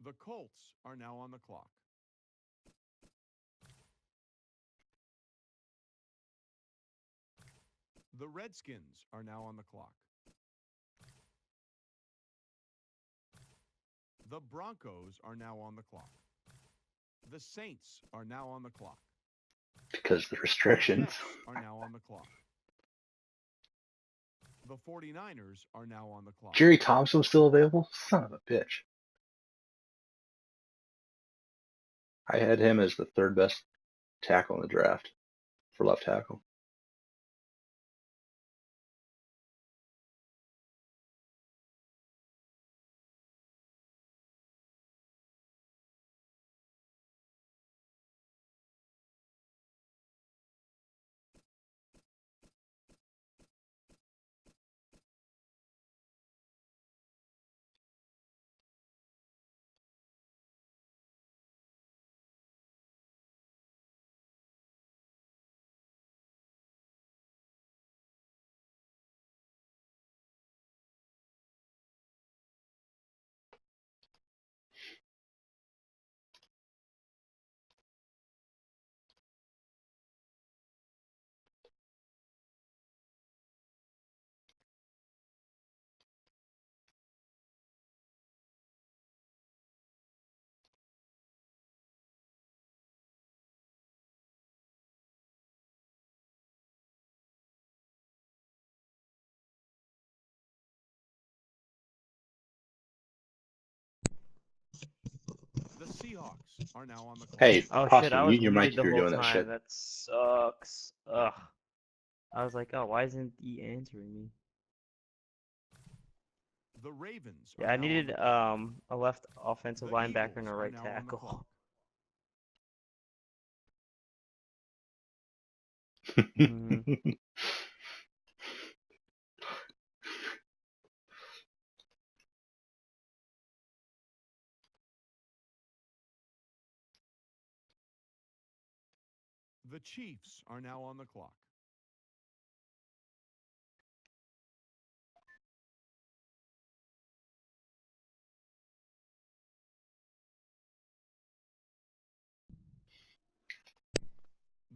The Colts are now on the clock. The Redskins are now on the clock. The Broncos are now on the clock. The Saints are now on the clock. Because of the The restrictions. Jets are now on the clock. The 49ers are now on the clock. Jerry Thompson was still available? Son of a bitch. I had him as the third best tackle in the draft for left tackle. The Seahawks are now on the clock. Hey, Oh shit, Prosper, I was mute your mic muted if the you're whole doing that time. shit. That sucks. Ugh. I was like, oh, why isn't he answering me? The Ravens are Yeah, I now on needed the clock. a left offensive The linebacker and Eagles a are right now on the tackle. clock. Hmm. The Chiefs are now on the clock.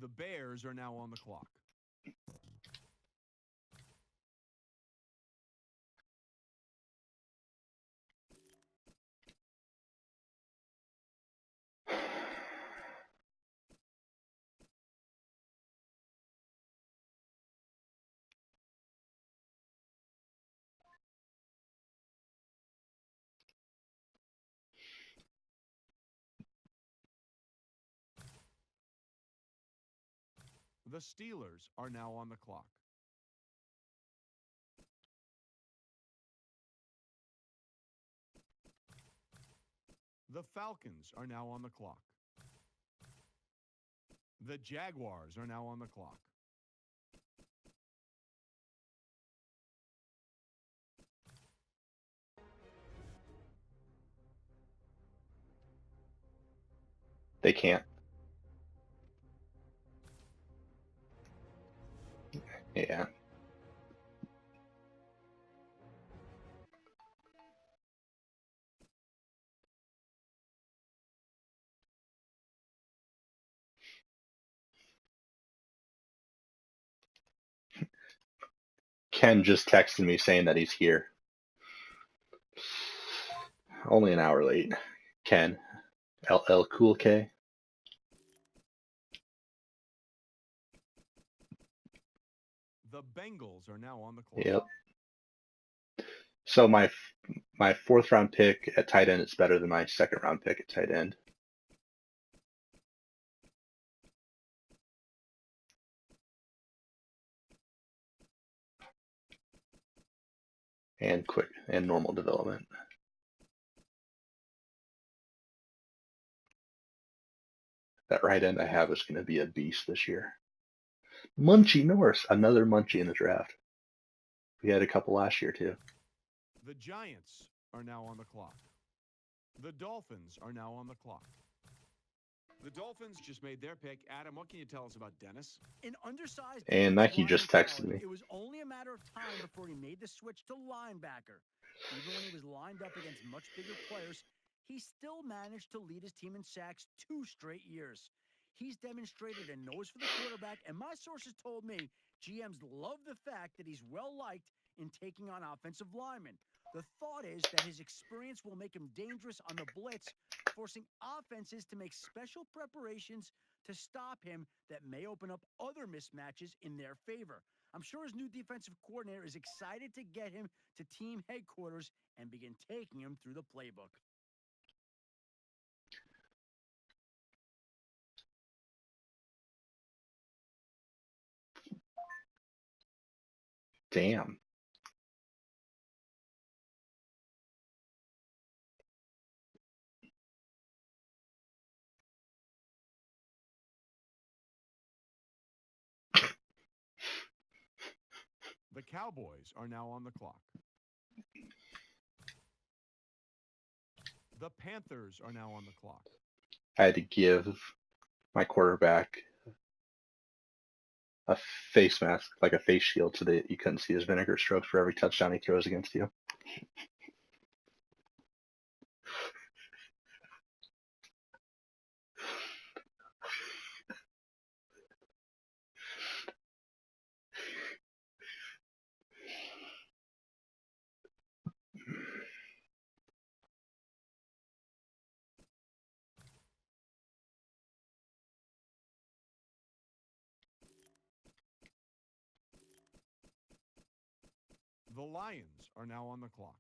The Bears are now on the clock. The Steelers are now on the clock. The Falcons are now on the clock. The Jaguars are now on the clock. They can't. Yeah. Ken just texted me saying that he's here. Only an hour late. Ken. LL Cool K. The Bengals are now on the clock. Yep. So my fourth round pick at tight end is better than my second round pick at tight end. and quick and normal development. That right end I have is going to be a beast this year. Munchie Norris, another Munchie in the draft. We had a couple last year too. The Giants are now on the clock. The Dolphins are now on the clock. The Dolphins just made their pick. Adam, what can you tell us about Dennis? An undersized And defensive Nike lineman just in texted college, me. It was only a matter of time before he made the switch to linebacker. Even when he was lined up against much bigger players, he still managed to lead his team in sacks 2 straight years. He's demonstrated a nose for the quarterback, and my sources told me GMs love the fact that he's well-liked in taking on offensive linemen. The thought is that his experience will make him dangerous on the blitz, forcing offenses to make special preparations to stop him that may open up other mismatches in their favor. I'm sure his new defensive coordinator is excited to get him to team headquarters and begin taking him through the playbook. Damn. The Cowboys are now on the clock. The Panthers are now on the clock. I had to give my quarterback a face mask, like a face shield, so that you couldn't see his vinegar strokes for every touchdown he throws against you. The Lions are now on the clock.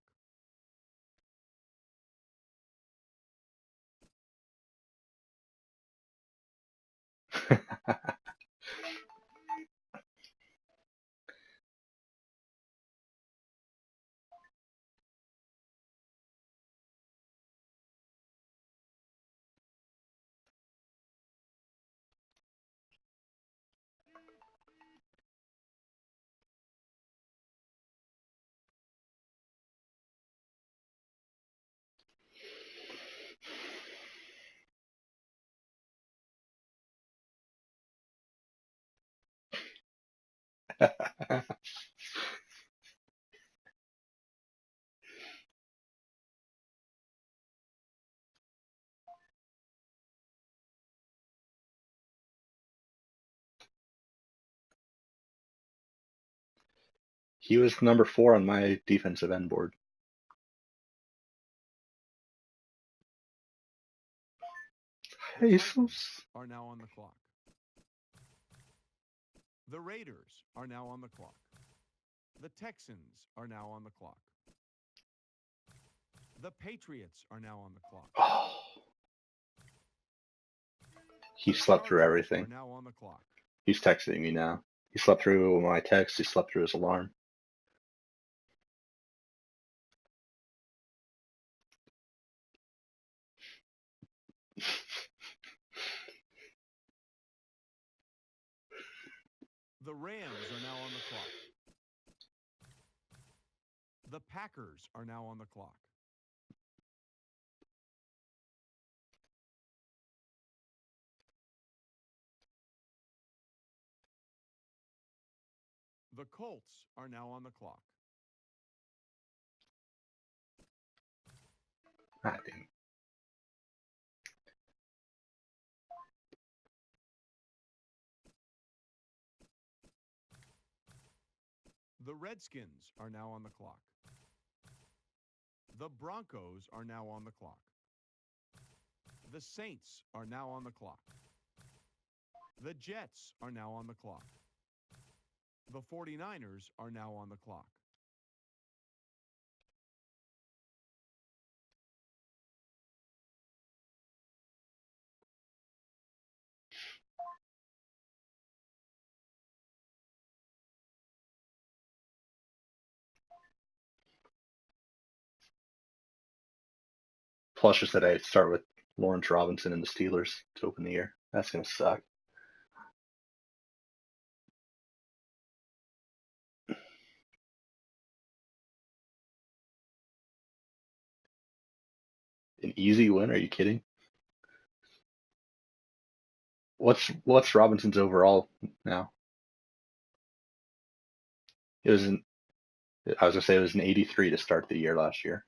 He was number 4 on my defensive end board. The Jesus. Titans are now on the clock. The Raiders are now on the clock. The Texans are now on the clock. The Patriots are now on the clock. Oh, he The slept through Chargers everything. are now on the clock. He's texting me now. He slept through my text. He slept through his alarm. The Rams are now on the clock. The Packers are now on the clock. The Colts are now on the clock. Ah, damn. The Redskins are now on the clock. The Broncos are now on the clock. The Saints are now on the clock. The Jets are now on the clock. The 49ers are now on the clock. Plus, just that I start with Lawrence Robinson and the Steelers to open the year. That's gonna suck. An easy win? Are you kidding? What's Robinson's overall now? It was an I was gonna say it was an 83 to start the year last year.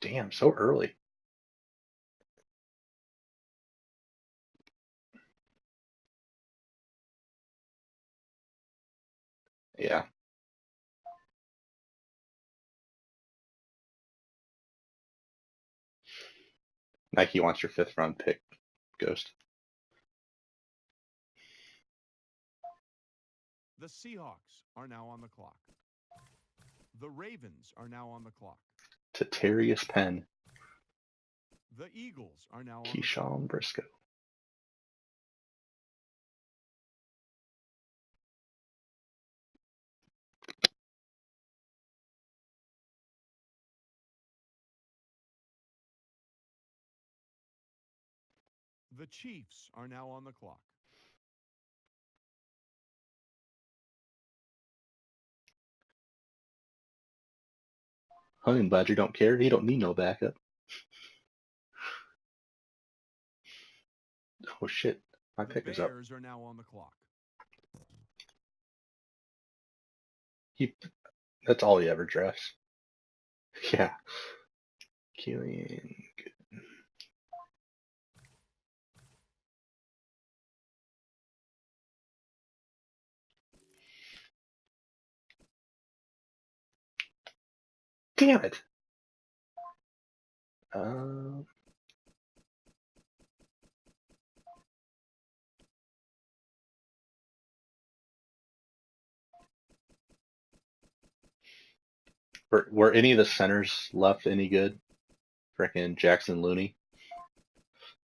Damn, so early. Yeah. Nike wants your 5th round pick, Ghost. The Seahawks are now on the clock. The Ravens are now on the clock. Tatarius Penn, The Eagles are now on the clock. Keyshawn Briscoe. The Chiefs are now on the clock. Honey Badger don't care. He don't need no backup. Oh shit, my The pick is up. Bears are now on the clock. That's all he ever drafts. Yeah. Killian. Damn it. Were any of the centers left any good? Frickin' Jackson Looney.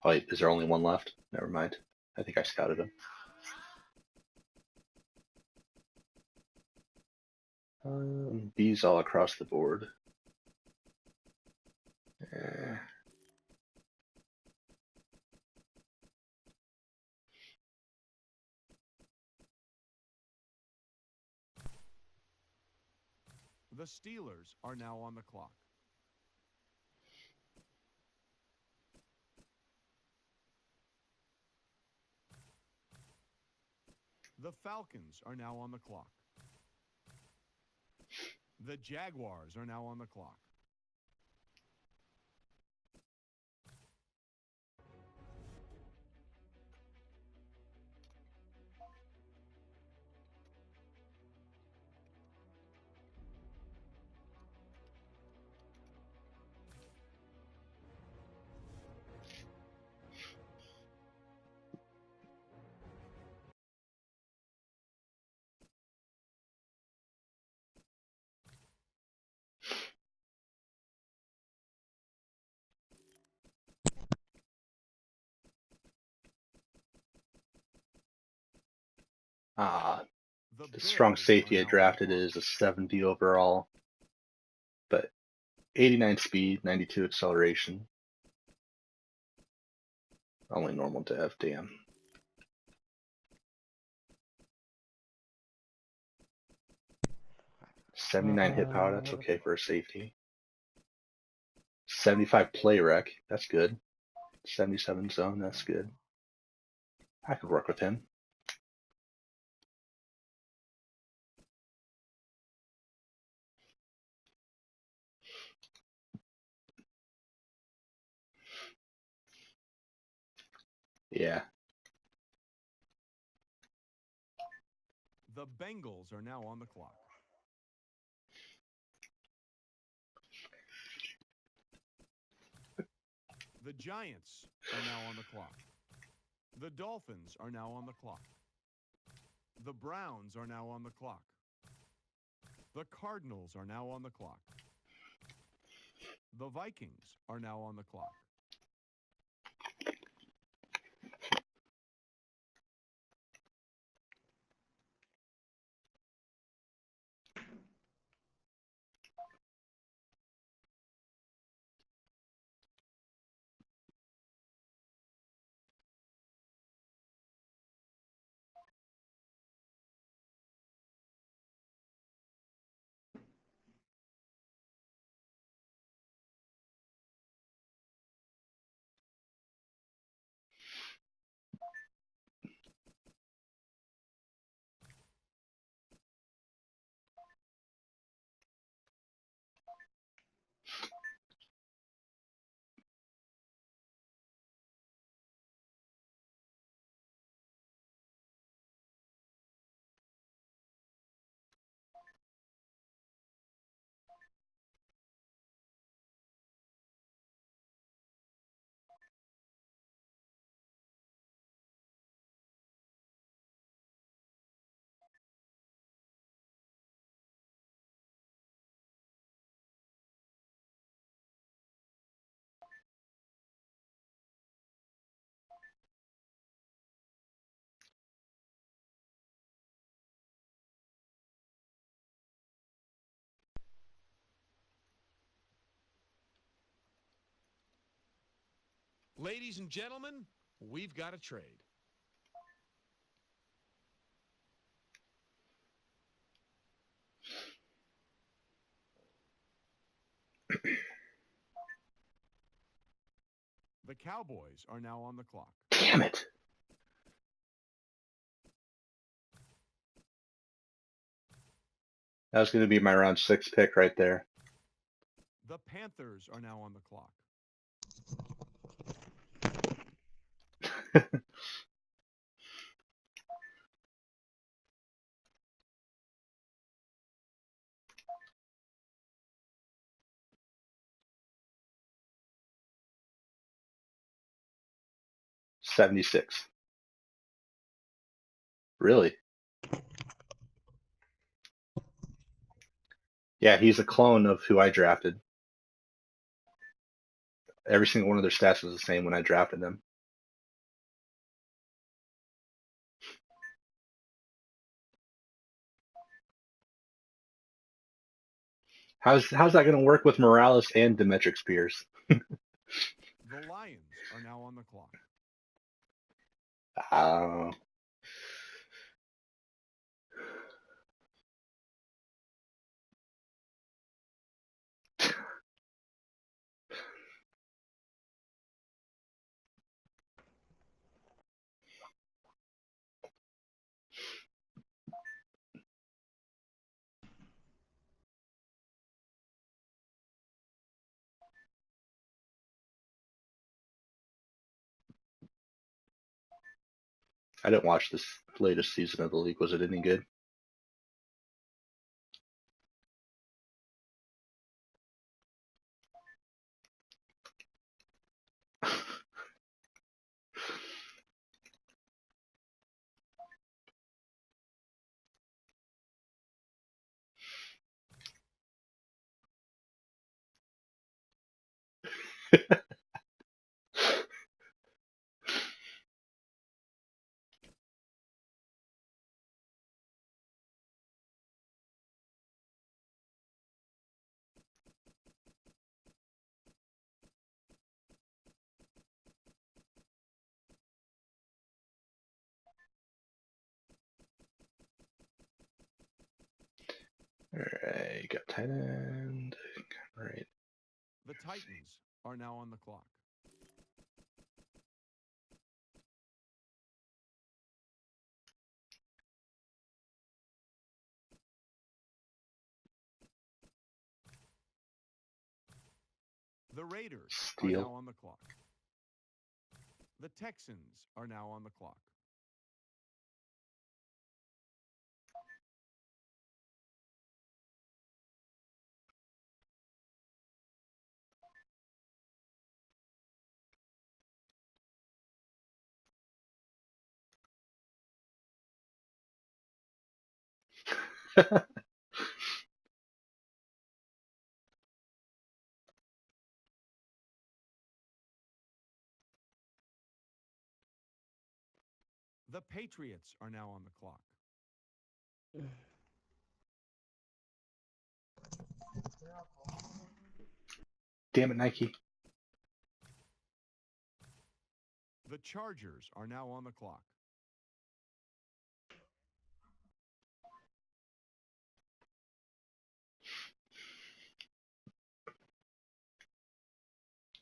Oh, wait, is there only one left? Never mind. I think I scouted him. B's all across the board. Eh. The Steelers are now on the clock. The Falcons are now on the clock. The Jaguars are now on the clock. The strong safety I drafted is a 70 overall, but 89 speed, 92 acceleration. Only normal dev, damn. $79 hit power, that's okay for a safety. 75 play rec, that's good. 77 zone, that's good. I could work with him. Yeah. The Bengals are now on the clock. The Giants are now on the clock. The Dolphins are now on the clock. The Browns are now on the clock. The Cardinals are now on the clock. The Vikings are now on the clock. Ladies and gentlemen, we've got a trade. The Cowboys are now on the clock. Damn it. That was going to be my round 6 pick right there. The Panthers are now on the clock. 76. Really? Yeah, he's a clone of who I drafted. Every single one of their stats was the same when I drafted them. How's that going to work with Morales and Demetric Spears? The Lions are now on the clock. Uh, I didn't watch this latest season of the league. Was it any good? All right, got tight end. All right. The Titans are now on the clock. The Raiders are Steal. now on the clock. The Texans are now on the clock. The Patriots are now on the clock. Damn it, Nike. The Chargers are now on the clock.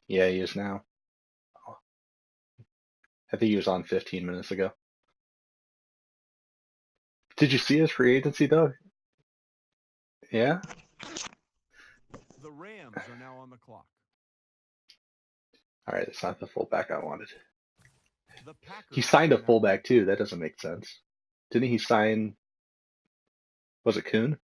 Yeah, he is now. I think he was on 15 minutes ago. Did you see his free agency though? Yeah. The Rams are now on the clock. All right, it's not the fullback I wanted. The Packers He signed a are now on the fullback too. That doesn't make sense. Didn't he sign? Was it Kuhn?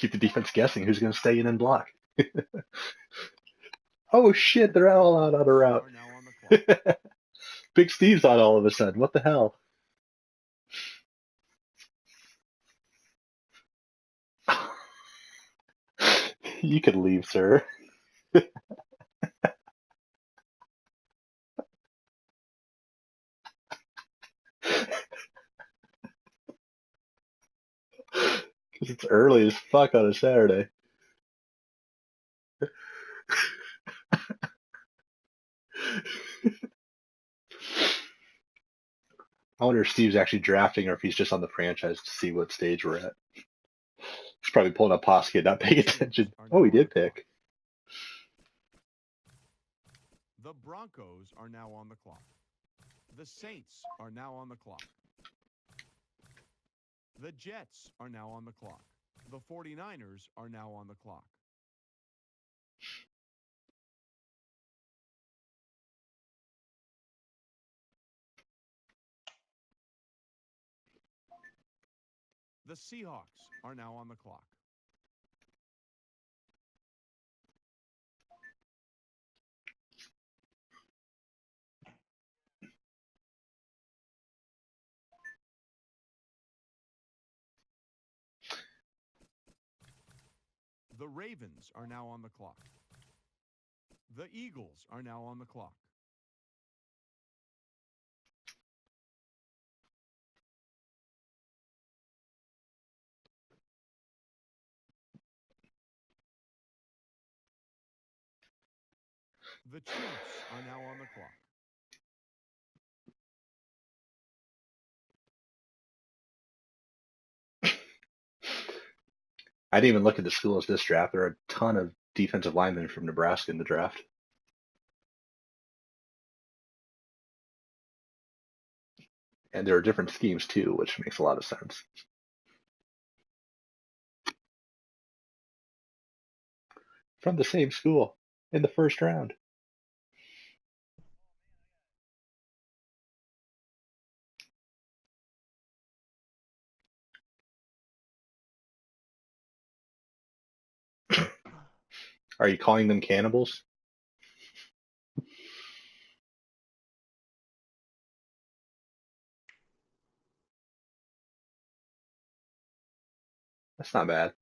Keep the defense guessing who's going to stay in and block. Oh shit, they're all out on a route. Are now on the clock. Big Steve's on all of a sudden. What the hell? You could leave, sir. 'Cause it's early as fuck on a Saturday. I wonder if Steve's actually drafting or if he's just on the franchise to see what stage we're at. He's probably pulling up Posket, not paying The Steelers attention. are Oh, now he on the did clock. pick. The Broncos are now on the clock. The Saints are now on the clock. The Jets are now on the clock. The 49ers are now on the clock. The Seahawks are now on the clock. The Ravens are now on the clock. The Eagles are now on the clock. The Chiefs are now on the clock. I didn't even look at the schools this draft. There are a ton of defensive linemen from Nebraska in the draft. And there are different schemes too, which makes a lot of sense. From the same school in the first round. Are you calling them cannibals? That's not bad.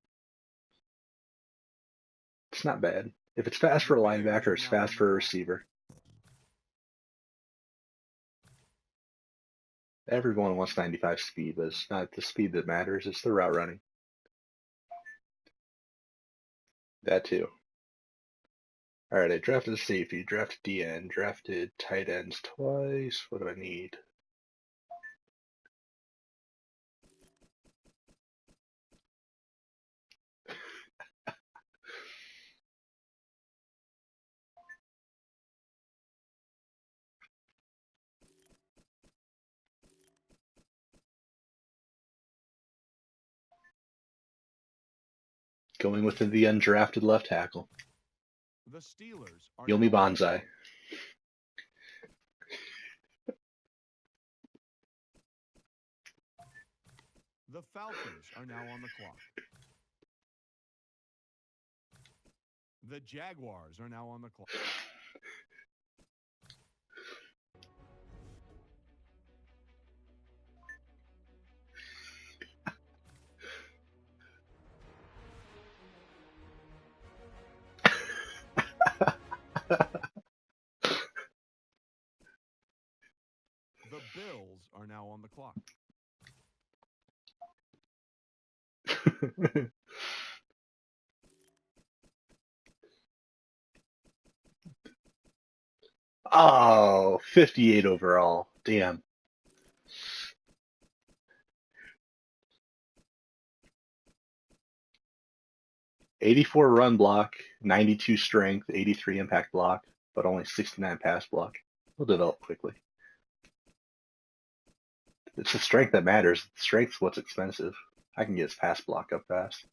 It's not bad. If it's fast The for a Bears linebacker, are it's now fast on the for a clock. receiver. Everyone wants 95 speed, but it's not the speed that matters. It's the route running. That too. All right, I drafted a safety, drafted DN, drafted tight ends twice. What do I need? Going with the undrafted left tackle. The Steelers are Yomi now on the Banzai. clock. The Falcons are now on the clock. The Jaguars are now on the clock. The Bills are now on the clock. Oh, 58 overall. Damn. '84 run block, 92 strength, 83 impact block, but only 69 pass block. He'll develop quickly. It's the strength that matters. Strength's what's expensive. I can get his pass block up fast.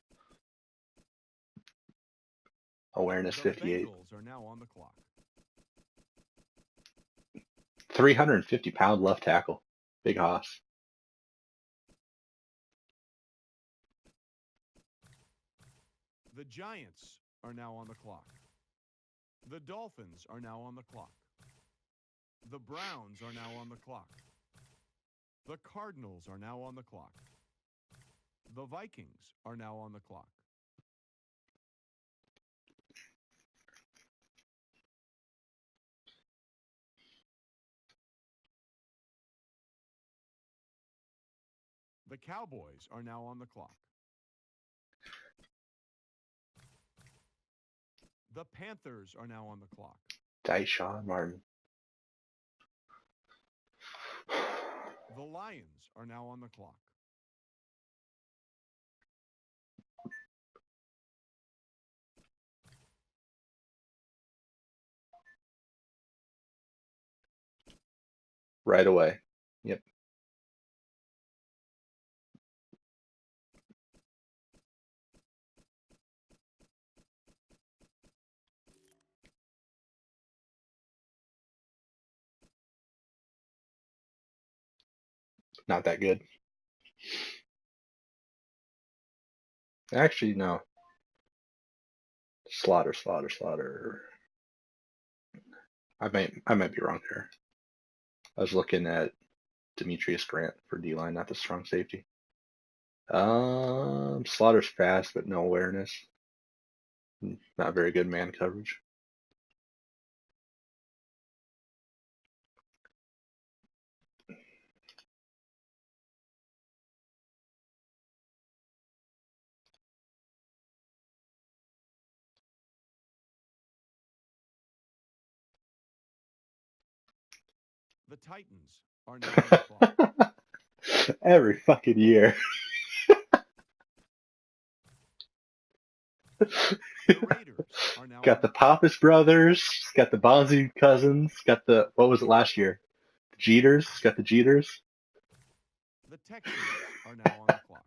Awareness The 58. Bengals are now on the clock. 350-pound left tackle. Big hoss. The Giants are now on the clock. The Dolphins are now on the clock. The Browns are now on the clock. The Cardinals are now on the clock. The Vikings are now on the clock. The Cowboys are now on the clock. The Panthers are now on the clock. Deshaun Martin. The Lions are now on the clock. Right away. Yep. Not that good. Actually, no. Slaughter. I might be wrong there. I was looking at Demetrius Grant for D-line, not the strong safety. Slaughter's fast, but no awareness. Not very good man coverage. The Titans are now on the clock. Every fucking year. The Raiders are now Got on the the clock. Pappas brothers, got the Bonzi cousins, got the, what was it last year? Jeters, got the Jeters. The Texans are now on the clock.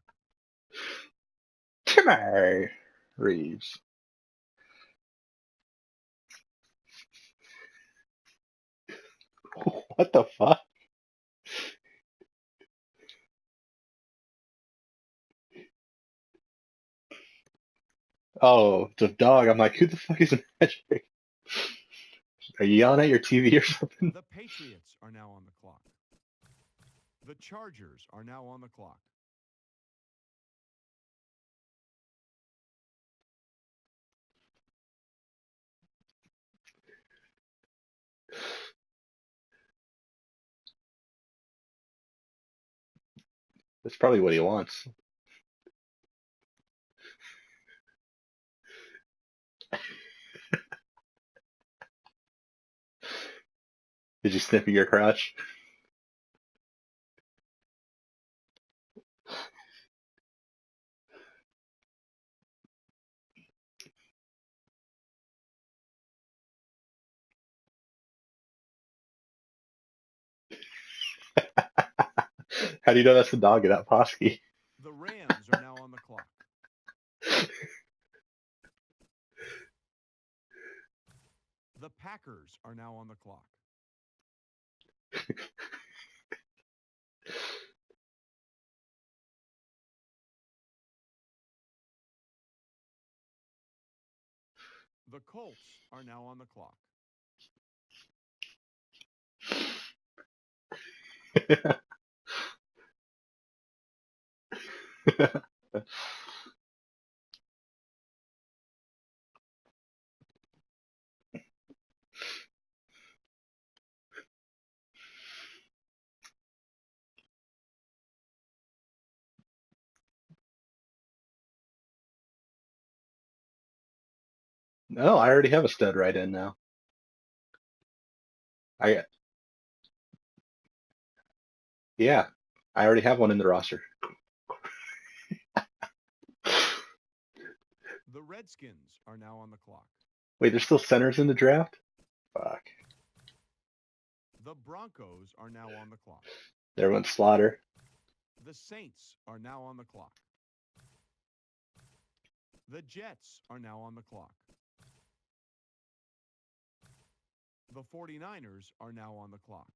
Timmy Reeves. What the fuck? Oh, it's a dog. I'm like, who the fuck is Magic? Are you yelling at your TV or something? The Patriots are now on the clock. The Chargers are now on the clock. That's probably what he wants. Did you sniff at your crotch? How do you know that's the dog of that Posky? The Rams are now on the clock. The Packers are now on the clock. The Colts are now on the clock. No, I already have a stud right in now. I Yeah, I already have one in the roster. The Redskins are now on the clock. Wait, there's still centers in the draft? Fuck. The Broncos are now on the clock. There went Slaughter. The Saints are now on the clock. The Jets are now on the clock. The 49ers are now on the clock.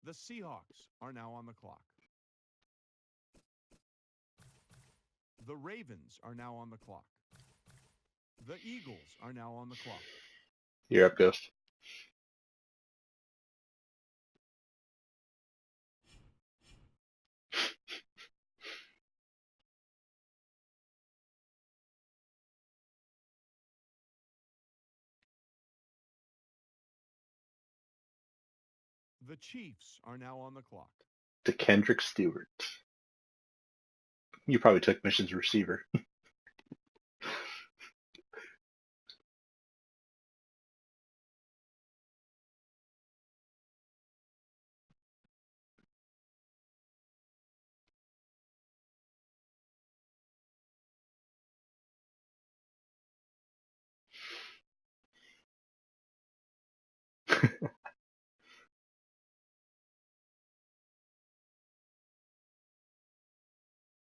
The Seahawks are now on the clock. The Ravens are now on the clock. The Eagles are now on the clock. You're up, Ghost. The Chiefs are now on the clock. To Kendrick Stewart. You probably took missions receiver.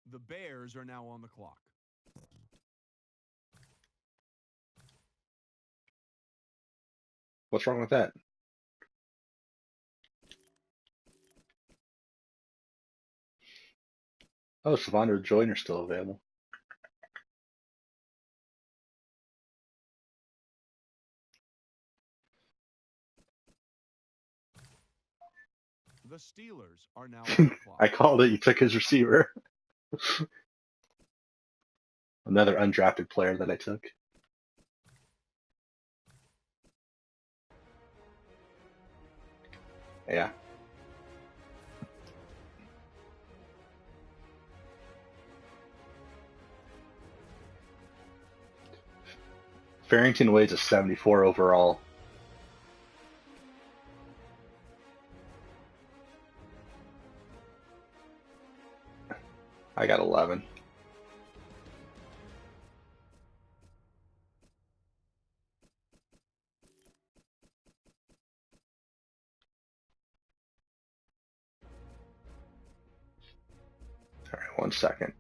The Bears are now on the clock. What's wrong with that? Oh, Savannah Joyner's still available. The Steelers are now on the clock. I called it. You took his receiver. Another undrafted player that I took. Yeah. Farrington Wade's a 74 overall. I got 11. All right, 1 second.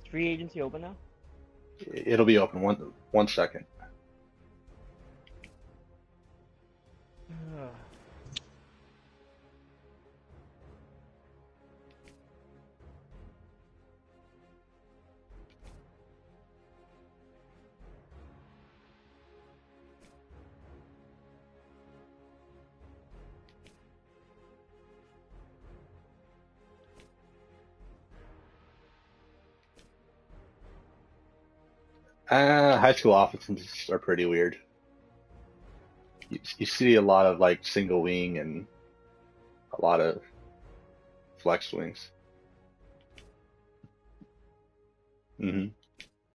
Is free agency open now? It'll be open. 1 second. High school offenses are pretty weird. You see a lot of like single wing and a lot of flex wings.